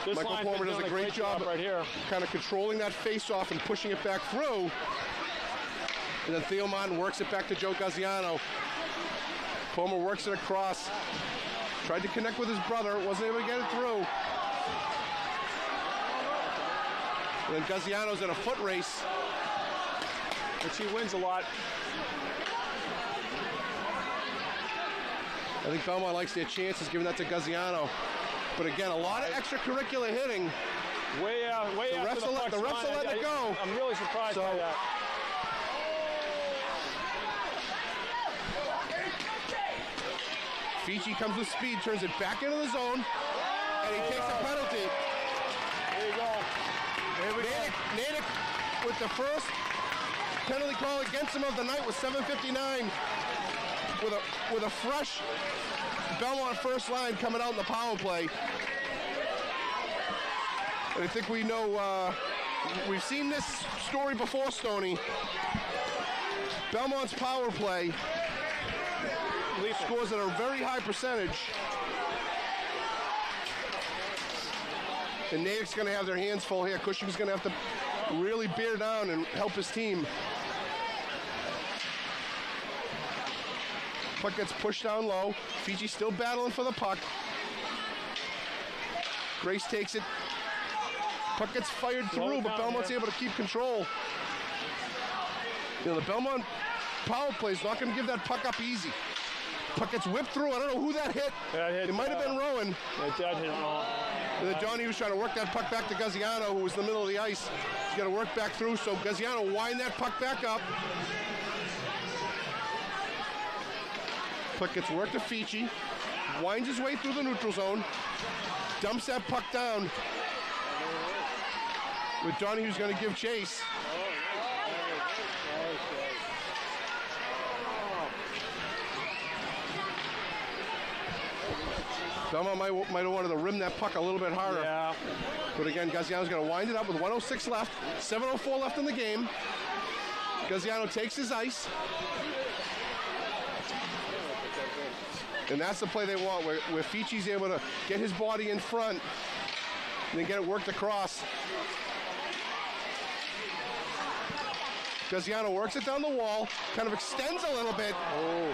This Michael Palmer does a great job right here, kind of controlling that face-off and pushing it back through. And then Theo Martin works it back to Joe Gaziano. Palmer works it across. Tried to connect with his brother, wasn't able to get it through. And then Gaziano's in a foot race. which he wins a lot. I think Belmont likes their chances, giving that to Gaziano. But again, a lot of extracurricular hitting. Way after the refs will let it go. I'm really surprised by that. Fiji comes with speed, turns it back into the zone, and he takes a penalty. There you go. Here we go. Natick with the first penalty call against him of the night with 7:59, with a fresh Belmont first line coming out in the power play. And I think we know, we've seen this story before, Stoney. Belmont's power play scores at a very high percentage. And Natick's going to have their hands full here. Cushing's going to have to really bear down and help his team. Puck gets pushed down low. Fiji still battling for the puck. Grace takes it. Puck gets fired through, but Belmont's able to keep control. You know, the Belmont power play is not going to give that puck up easy. Puck gets whipped through. I don't know who that hit. It might have been Rowan. It did hit Rowan. And then Johnny was trying to work that puck back to Gaziano, who was in the middle of the ice. He's got to work back through, so Gaziano wind that puck back up. Puck gets worked to Fiji. Winds his way through the neutral zone. Dumps that puck down. With Johnny, who's going to give chase. Belmont might have wanted to rim that puck a little bit harder. Yeah. But again, Gaziano's going to wind it up with 1:06 left, 7:04 left in the game. Gaziano takes his ice. And that's the play they want, where Fiji's able to get his body in front and then get it worked across. Gaziano works it down the wall, kind of extends a little bit. Oh.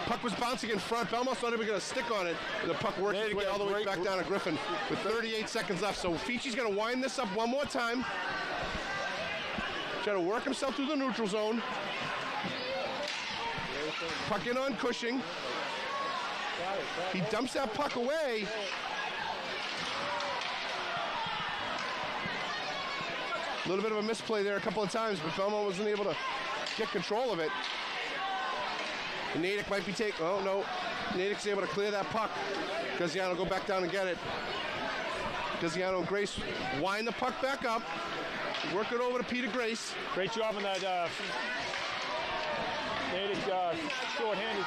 Puck was bouncing in front. Belmont's not even going to stick on it. And the puck works its way all the way back down to Griffin with 38 seconds left. So Fiji's going to wind this up one more time. Try to work himself through the neutral zone. Puck in on Cushing. He dumps that puck away. A little bit of a misplay there a couple of times, but Belmont wasn't able to get control of it. Natick might be taking, oh no, Natick's able to clear that puck. Gaziano go back down and get it. Gaziano and Grace wind the puck back up, work it over to Peter Grace. Great job on that Natick short-handed.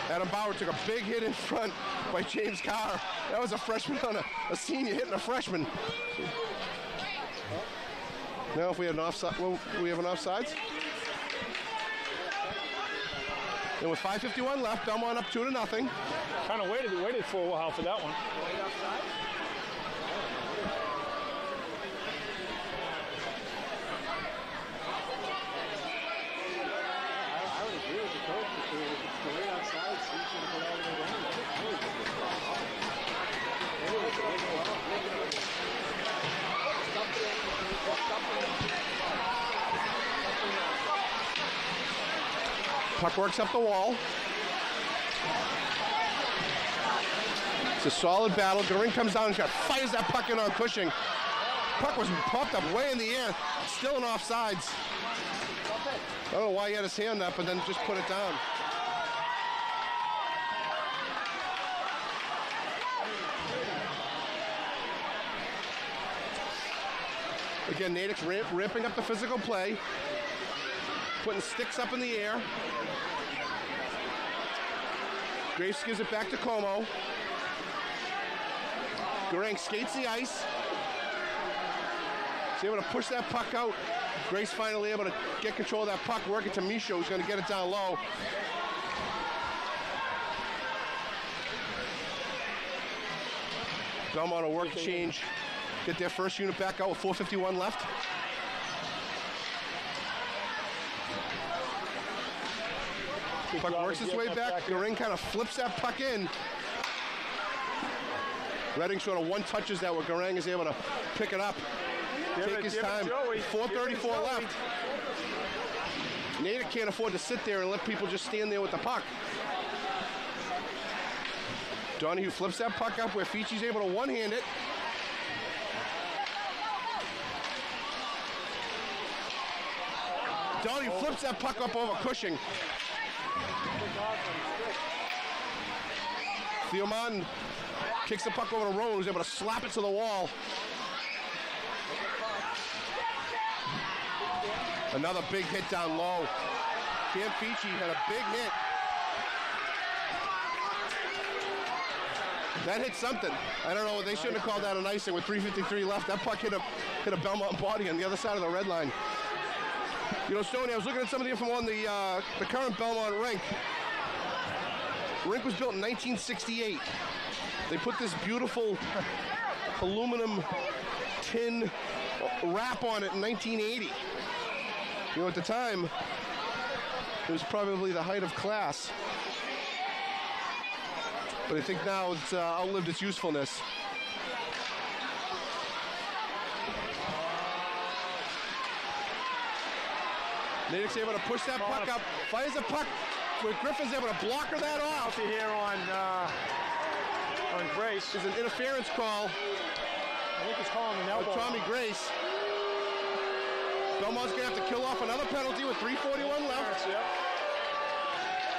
Adam Bauer took a big hit in front by James Carr. That was a freshman on a senior hitting a freshman. Now if we have an offside, well, we have an offsides. And with 5:51 left, Belmont up 2-0. Kind of waited for a while for that one. I would agree with the coach because if it's the way outside, so you should go out of the Puck works up the wall. It's a solid battle. Garing comes down and fires that puck in on Cushing. Puck was popped up way in the air, still in offsides. I don't know why he had his hand up and then just put it down. Again, Natick's ramping up the physical play, putting sticks up in the air. Grace gives it back to Como. Garang skates the ice. He's able to push that puck out. Grace finally able to get control of that puck, work it to Micho, who's going to get it down low. Belmont will work change, get their first unit back out with 4:51 left. Puck works his way back. Garing kind of flips that puck in. Redding sort of one touches that where Garang is able to pick it up. Take his time. 4:34 left. Natick can't afford to sit there and let people just stand there with the puck. Donahue flips that puck up where Fiji's able to one-hand it. Donahue flips that puck up over Cushing. Theo Martin kicks the puck over to Rowan, who's able to slap it to the wall. Another big hit down low. Cam Feechey had a big hit. That hit something. I don't know. They shouldn't have called that an icing with 3:53 left. That puck hit a Belmont body on the other side of the red line. You know, Stoney, I was looking at some of the info on the current Belmont rink. The rink was built in 1968. They put this beautiful aluminum tin wrap on it in 1980. You know, at the time, it was probably the height of class. But I think now it's outlived its usefulness. Natick's able to push that puck up, fires the puck, where Griffin's able to block her that off. Here on Grace. There's an interference call. I think he's calling an elbow. Tommy Grace. Belmont's going to have to kill off another penalty with 3:41 left. Yep.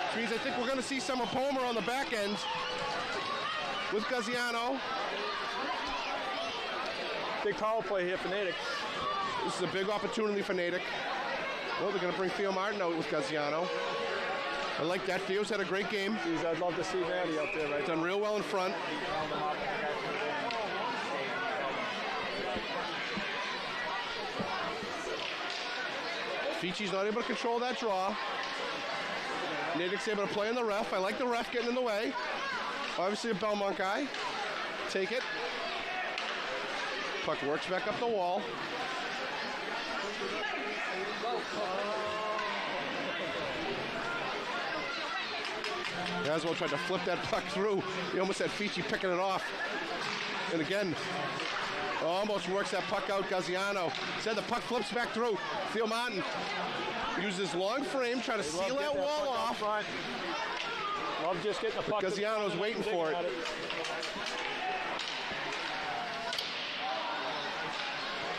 Which means I think we're going to see some Palmer on the back end with Gaziano. Big power play here for Natick. This is a big opportunity for Natick. Well, they're going to bring Theo Martin out with Gaziano. I like that. Theo's had a great game. Jeez, I'd love to see Matty out there, right? Done real well in front. Feechey's not able to control that draw. Natick's able to play in the ref. I like the ref getting in the way. Obviously a Belmont guy. Take it. Puck works back up the wall. Aswell tried to flip that puck through. He almost had Feechey picking it off. And again, almost works that puck out. Gaziano. Said the puck flips back through. Theo Martin uses long frame, trying to seal that wall off. Love just getting the puck. Gaziano's waiting for it.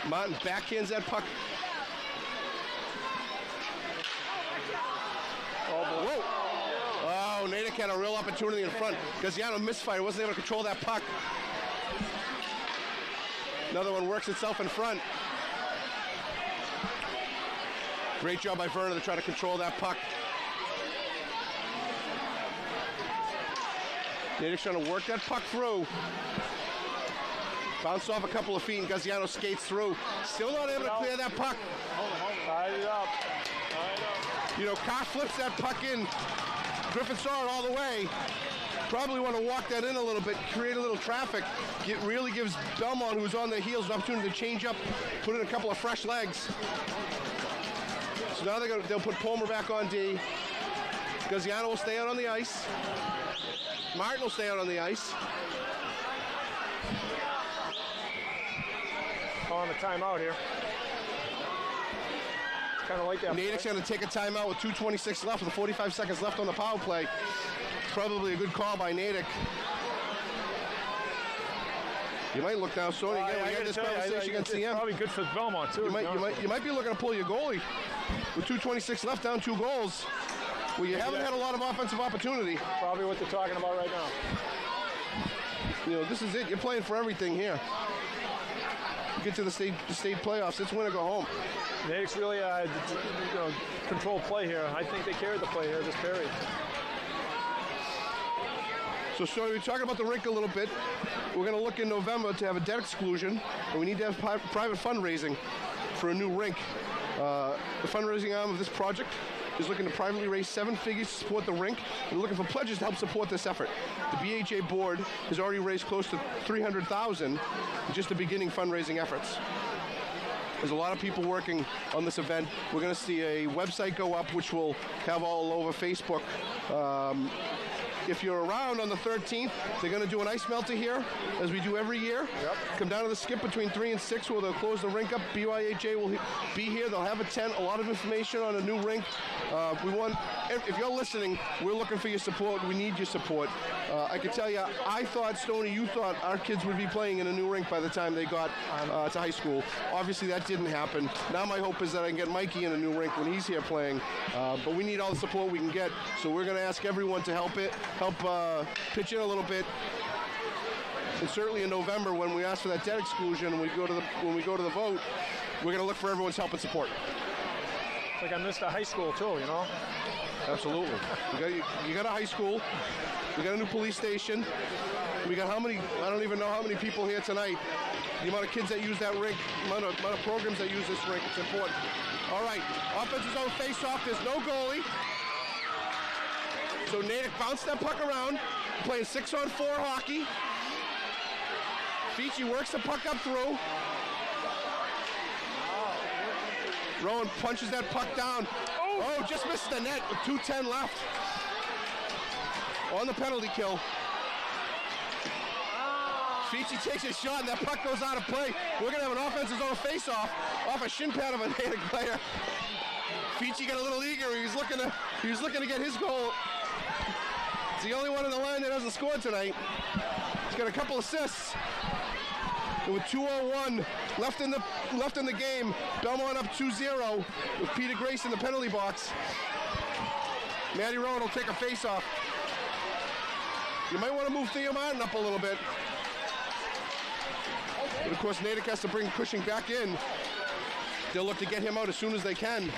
Martin backhands that puck. Whoa. Oh, Natick had a real opportunity in front. Gaziano misfired, wasn't able to control that puck. Another one works itself in front. Great job by Verner to try to control that puck. Natick's trying to work that puck through. Bounced off a couple of feet and Gaziano skates through. Still not able to clear that puck. Tied it up. You know, Carr flips that puck in. Griffin saw it all the way. Probably want to walk that in a little bit, create a little traffic. It really gives Belmont, who's on their heels, an opportunity to change up, put in a couple of fresh legs. So now they'll put Palmer back on D. Gaziano will stay out on the ice. Martin will stay out on the ice. Calling a timeout here. Kind of like that. Natick's going to take a timeout with 2:26 left with 45 seconds left on the power play. Probably a good call by Natick. You might look now, Sony. Again, we had this conversation against CM. Probably good for Belmont too. You might be looking to pull your goalie with 2:26 left, down 2 goals. Well, you haven't had a lot of offensive opportunity. Probably what they're talking about right now. You know, this is it. You're playing for everything here. You get to the state playoffs. It's win or go home. Natick's really controlled play here. I think they carried the play here this period. So, we're talking about the rink a little bit. We're going to look in November to have a debt exclusion, and we need to have private fundraising for a new rink. The fundraising arm of this project is looking to privately raise 7 figures to support the rink. We're looking for pledges to help support this effort. The BHA board has already raised close to $300,000 in just the beginning fundraising efforts. There's a lot of people working on this event. We're going to see a website go up, which will have all over Facebook. If you're around on the 13th, they're going to do an ice melter here, as we do every year. Yep. Come down to the skip between 3 and 6, where they'll close the rink up. BYHA will be here. They'll have a tent, a lot of information on a new rink, We want, if you're listening, we're looking for your support. We need your support. I can tell you, I thought, Stoney, you thought our kids would be playing in a new rink by the time they got to high school. Obviously, that didn't happen. Now my hope is that I can get Mikey in a new rink when he's here playing. But we need all the support we can get. So we're going to ask everyone to help pitch in a little bit. And certainly in November, when we ask for that debt exclusion, when we go to the vote, we're going to look for everyone's help and support. It's like I missed a high school too, you know. Absolutely. You got a high school. We got a new police station. We got how many? I don't even know how many people here tonight. The amount of kids that use that rink, amount of programs that use this rink. It's important. All right. Offensive zone face-off. There's no goalie. So Natick bounced that puck around. Playing 6-on-4 hockey. Fici works the puck up through. Rowan punches that puck down. Oh, just missed the net with 2:10 left. On the penalty kill. Fici takes a shot and that puck goes out of play. We're going to have an offensive zone face-off off a shin pad of a Natick player. Fici got a little eager. He was looking to get his goal. It's the only one in the line that hasn't scored tonight. He's got a couple assists. And with 2:01 left in the game, Belmont up 2-0 with Peter Grace in the penalty box. Matty Rowan will take a face-off. You might want to move Theo Martin up a little bit. But of course, Natick has to bring Cushing back in. They'll look to get him out as soon as they can.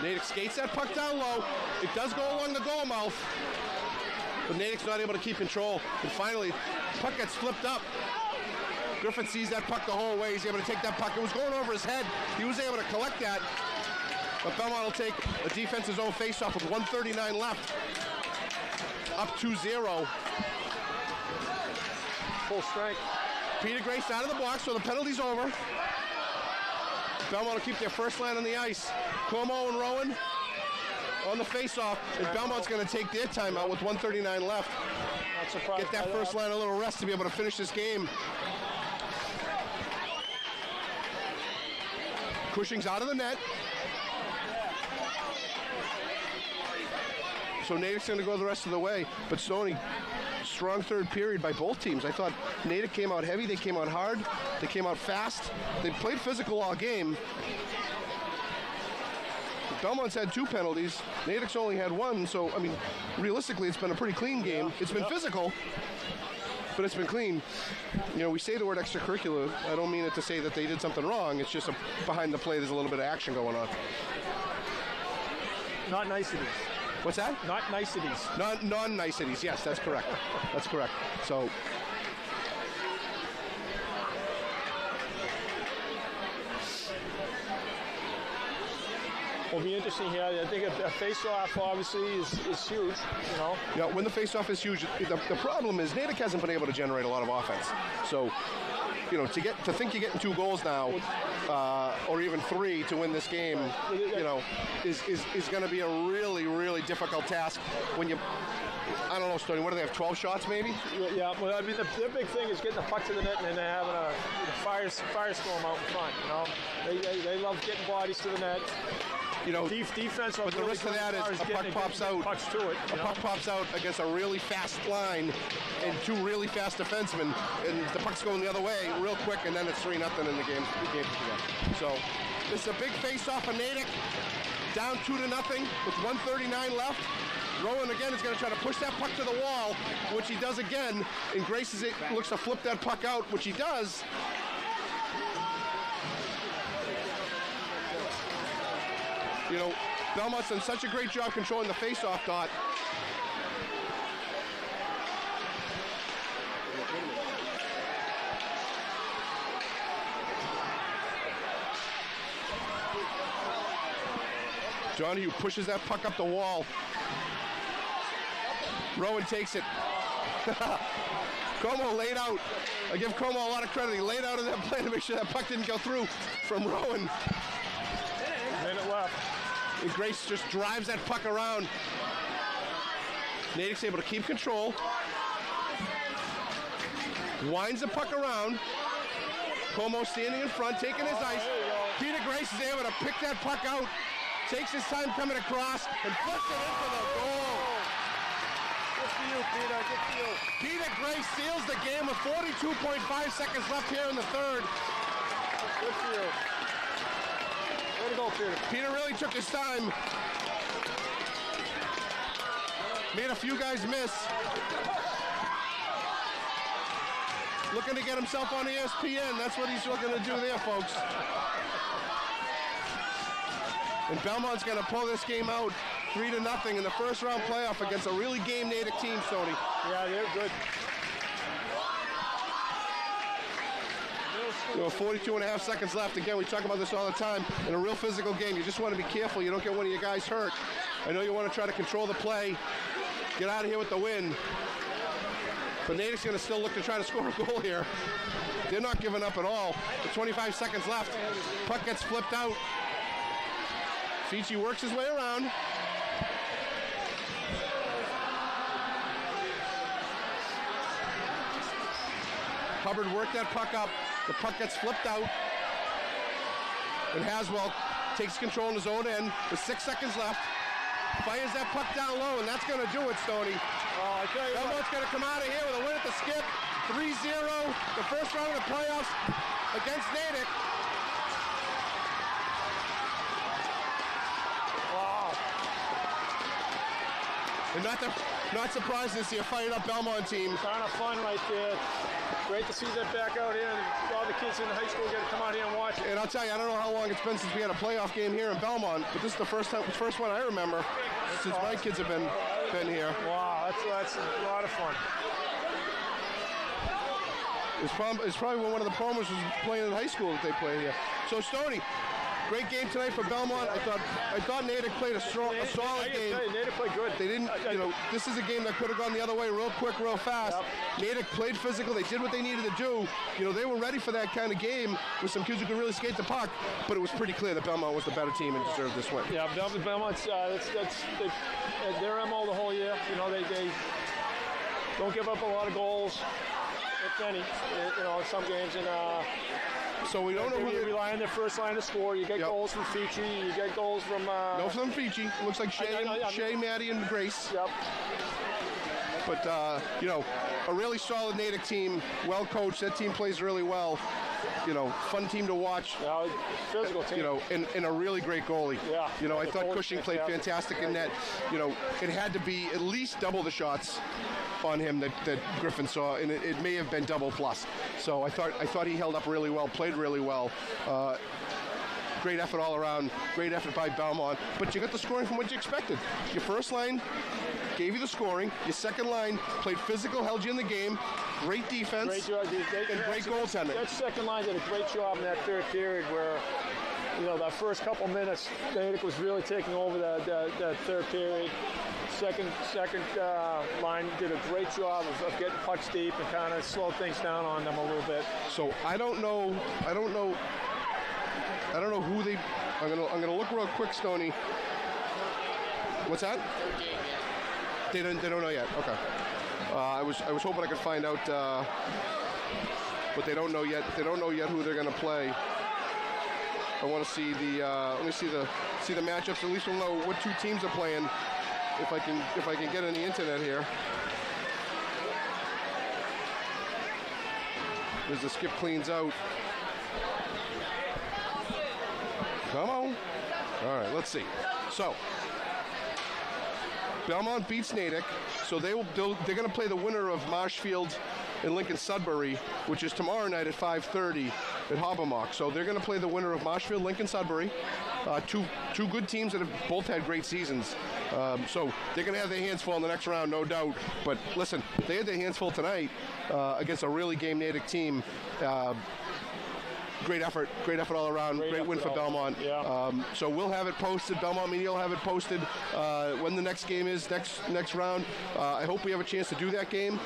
Natick skates that puck down low. It does go along the goal mouth. But Natick's not able to keep control. And finally, puck gets flipped up. Griffin sees that puck the whole way. He's able to take that puck. It was going over his head. He was able to collect that. But Belmont will take a defensive zone face-off with 1:39 left. Up 2-0. Full strength. Peter Grace out of the box, so the penalty's over. Belmont will keep their first line on the ice. Como and Rowan on the face-off, and Belmont's going to take their timeout with 1:39 left. Not surprised. Get that first line a little rest to be able to finish this game. Cushing's out of the net. So Natick's going to go the rest of the way. But Stoney, strong third period by both teams. I thought Natick came out heavy. They came out hard. They came out fast. They played physical all game. Belmont's had 2 penalties. Natick's only had 1. So, I mean, realistically, it's been a pretty clean game. It's been physical, but it's been clean. You know, we say the word extracurricular. I don't mean it to say that they did something wrong. It's just behind the play, there's a little bit of action going on. Not niceties. What's that? Not niceties. Non-niceties. Yes, that's correct. That's correct. So, will be interesting here. I think a face-off obviously is huge, you know. yeah, when the face-off is huge, the problem is Natick hasn't been able to generate a lot of offense. So, you know, to think you're getting 2 goals now, or even 3 to win this game, you know, is going to be a really, really difficult task when you. I don't know, Stoney, what do they have, 12 shots maybe? Yeah, well, I mean, their big thing is getting the puck to the net and then having a firestorm out in front, you know. They love getting bodies to the net. You know, defense, but the risk of that is a puck pops out. A puck pops out against a really fast line and 2 really fast defensemen, and the puck's going the other way real quick, and then it's 3-0 in the game. So this is a big face-off of Natick, down 2-0 with 1:39 left. Rowan again is going to try to push that puck to the wall, which he does again, and Grace looks to flip that puck out, which he does. You know, Belmont's done such a great job controlling the face-off dot. Donahue pushes that puck up the wall. Rowan takes it. Como laid out. I give Como a lot of credit. He laid out in that play to make sure that puck didn't go through from Rowan. Minute left. And Grace just drives that puck around. Natick's able to keep control. Winds the puck around. Como standing in front, taking his ice. Peter Grace is able to pick that puck out, takes his time coming across, and flips it into the goal. Good for you, Peter. Good for you. Peter Grace seals the game with 42.5 seconds left here in the third. Good for you. Way to go, Peter. Peter really took his time. Made a few guys miss. Looking to get himself on ESPN. That's what he's looking to do there, folks. And Belmont's going to pull this game out 3-0 in the first round playoff against a really game Natick team, Stoney. Yeah, they're good. You know, 42.5 seconds left. Again, we talk about this all the time. In a real physical game, you just want to be careful you don't get one of your guys hurt. I know you want to try to control the play, get out of here with the win. But Natick's going to still look to try to score a goal here. They're not giving up at all. With 25 seconds left, puck gets flipped out. Fici works his way around. Hubbard worked that puck up. The puck gets flipped out. And Haswell takes control in his own end with 6 seconds left. Fires that puck down low, and that's going to do it, Stoney. I tell you what. Belmont's going to come out of here with a win at the skip. 3-0, the first round of the playoffs against Natick. Wow. And not surprised to see a fired up Belmont team. Kind of fun right there. Great to see that back out here, and all the kids in the high school get to come out here and watch it. And I'll tell you, I don't know how long it's been since we had a playoff game here in Belmont, but this is the first one I remember since my kids have been here. Wow, that's a lot of fun. It's probably when one of the promos was playing in high school that they played here. So Stoney, great game tonight for Belmont. I thought Natick played a solid game. Natick played good. They didn't, this is a game that could have gone the other way real quick, real fast. Yep. Natick played physical. They did what they needed to do. They were ready for that kind of game with some kids who could really skate the puck. But it was pretty clear that Belmont was the better team and deserved this win. Yeah, Belmont's their MO the whole year. They don't give up a lot of goals, if any. In some games, and so we don't know who they rely on their first line to score. You get goals from Fici. You get goals from no from Fici. Looks like Shea, Maddie, and Grace. Yep. But a really solid Natick team, well coached. That team plays really well. Fun team to watch. Physical team. And a really great goalie. Yeah. I thought Cushing played fantastic in net. It had to be at least double the shots on him that Griffin saw, and it may have been double plus. So I thought he held up really well, played really well. Great effort all around. Great effort by Belmont. But you got the scoring from what you expected. Your first line gave you the scoring. Your second line played physical, held you in the game. Great defense. Great job. And great goaltending. That second line did a great job in that third period where, that first couple minutes, Natick was really taking over that third period. Second line did a great job of getting pucks deep and kind of slowed things down on them a little bit. So I don't know who they. I'm gonna look real quick, Stoney. What's that? They don't know yet. Okay. I was hoping I could find out, but they don't know yet. They don't know yet who they're gonna play. I want to see the. Let me see the matchups. At least we'll know what two teams are playing. If I can get on the internet here. As the skip cleans out. Come on. All right, let's see. So, Belmont beats Natick, so they're going to play the winner of Marshfield and Lincoln Sudbury, which is tomorrow night at 5:30 at Hobbermock. So they're going to play the winner of Marshfield, Lincoln Sudbury. Two good teams that have both had great seasons. So they're going to have their hands full in the next round, no doubt. But listen, they had their hands full tonight against a really game Natick team. Great effort all around. Great win for Belmont. Yeah. So we'll have it posted. Belmont Media will have it posted when the next game is, next round. I hope we have a chance to do that game.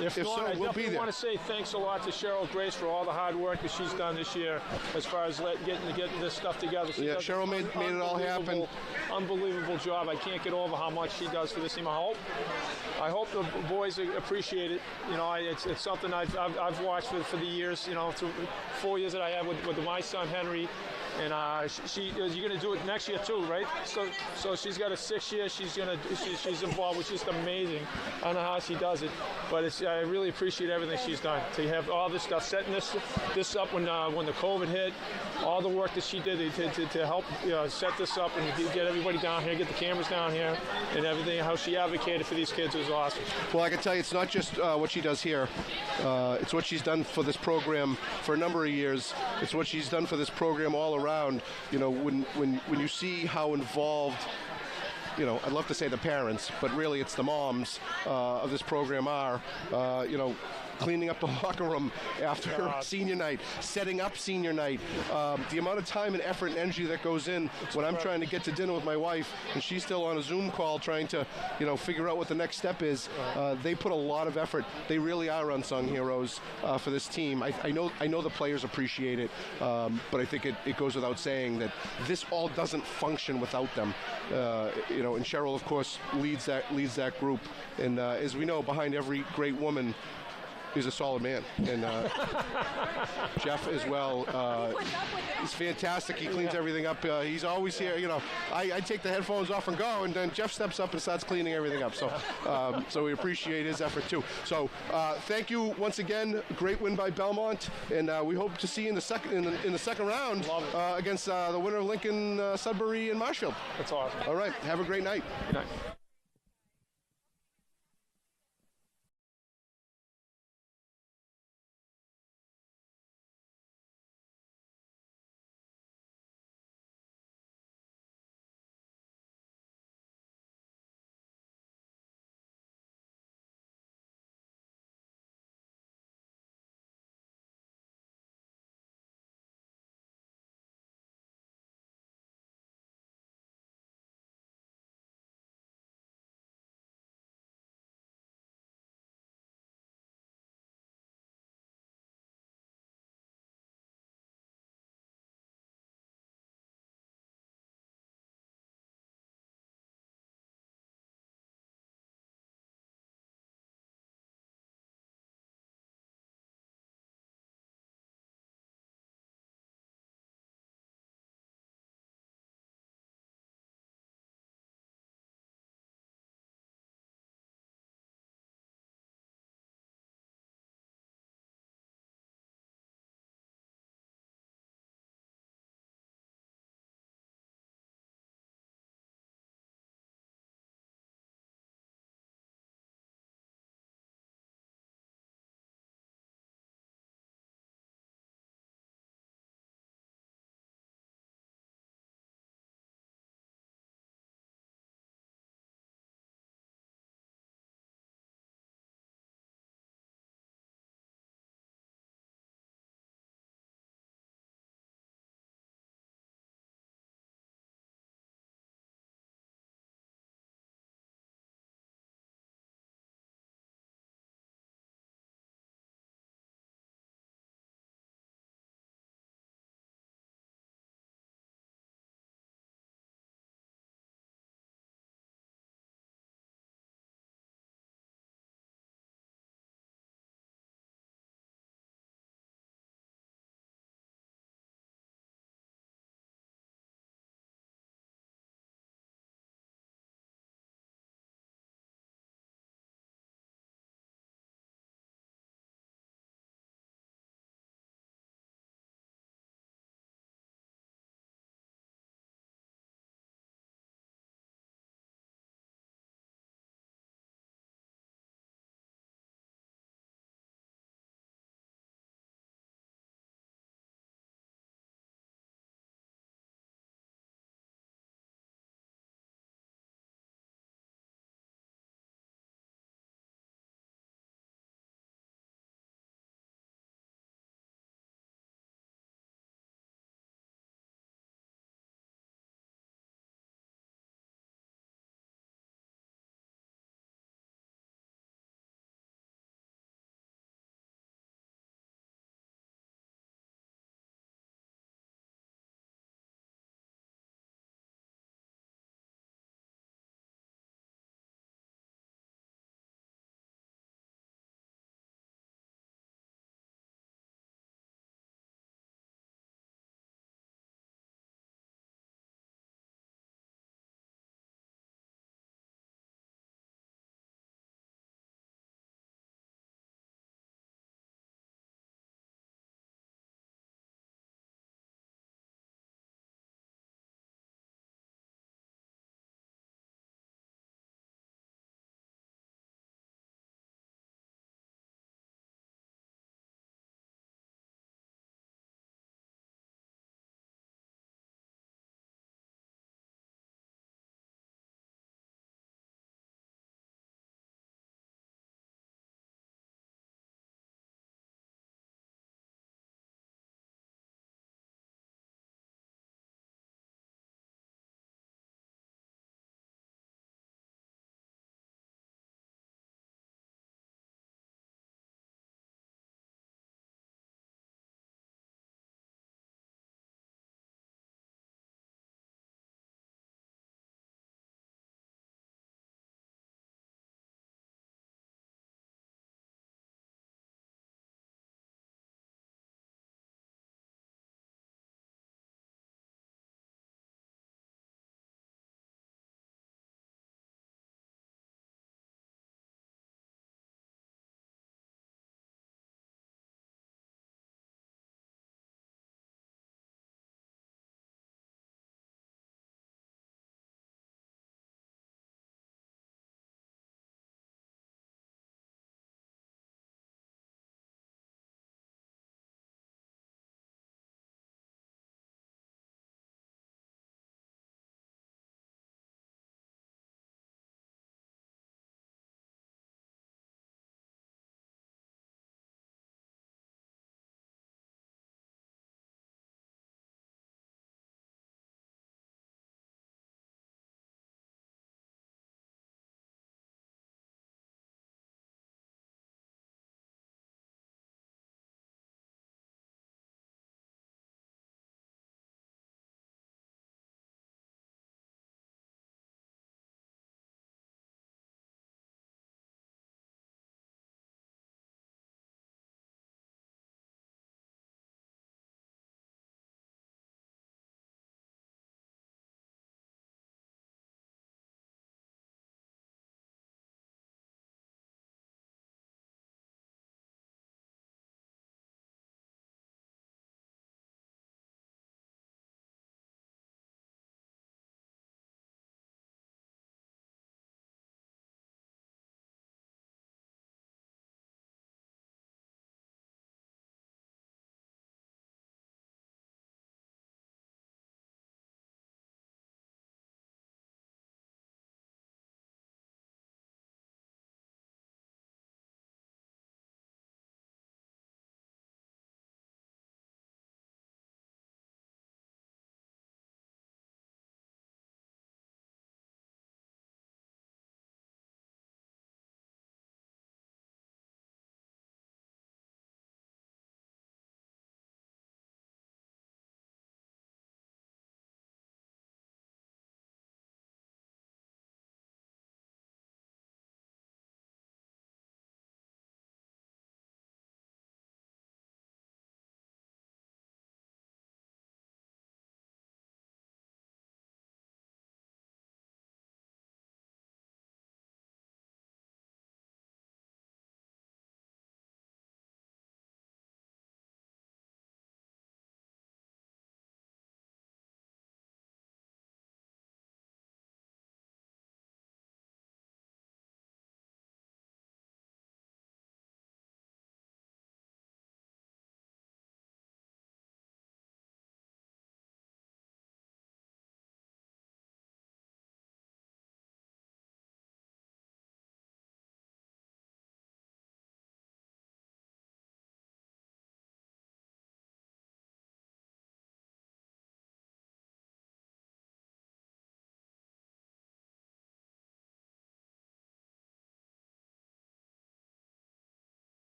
If not, so, I we'll be definitely there. want to say thanks a lot to Cheryl Grace for all the hard work that she's done this year as far as getting this stuff together. She Yeah, does Cheryl an made it all happen. Unbelievable job. I can't get over how much she does for this team. I hope the boys appreciate it. You know, it's something I've watched for the years. You know, through 4 years that I have with my son Henry. And you're going to do it next year too, right? So she's got a 6 year. She's involved, which is just amazing. I don't know how she does it, but I really appreciate everything she's done. To have all this stuff, setting this up when the COVID hit, all the work that she did to help set this up and get everybody down here, get the cameras down here, and everything. How she advocated for these kids was awesome. Well, I can tell you, it's not just what she does here. It's what she's done for this program for a number of years. It's what she's done for this program all around. You know, when you see how involved, you know, I'd love to say the parents, but really it's the moms of this program are, you know, cleaning up the locker room after senior night, setting up senior night, the amount of time and effort and energy that goes in when I'm trying to get to dinner with my wife and she's still on a Zoom call trying to, you know, figure out what the next step is. They put a lot of effort. They really are unsung heroes for this team. I know the players appreciate it, but I think it goes without saying that this all doesn't function without them. You know, and Cheryl, of course, leads that group. And as we know, behind every great woman is a solid man, and Jeff as well. He's fantastic. He cleans everything up. He's always here. You know, I take the headphones off and go, and then Jeff steps up and starts cleaning everything up. So we appreciate his effort too. So thank you once again. Great win by Belmont, and we hope to see you in the second round against the winner of Lincoln, Sudbury, and Marshfield. That's awesome. All right. Have a great night. Good night.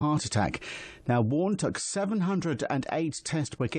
heart attack. Now, Warne took 708 test wickets.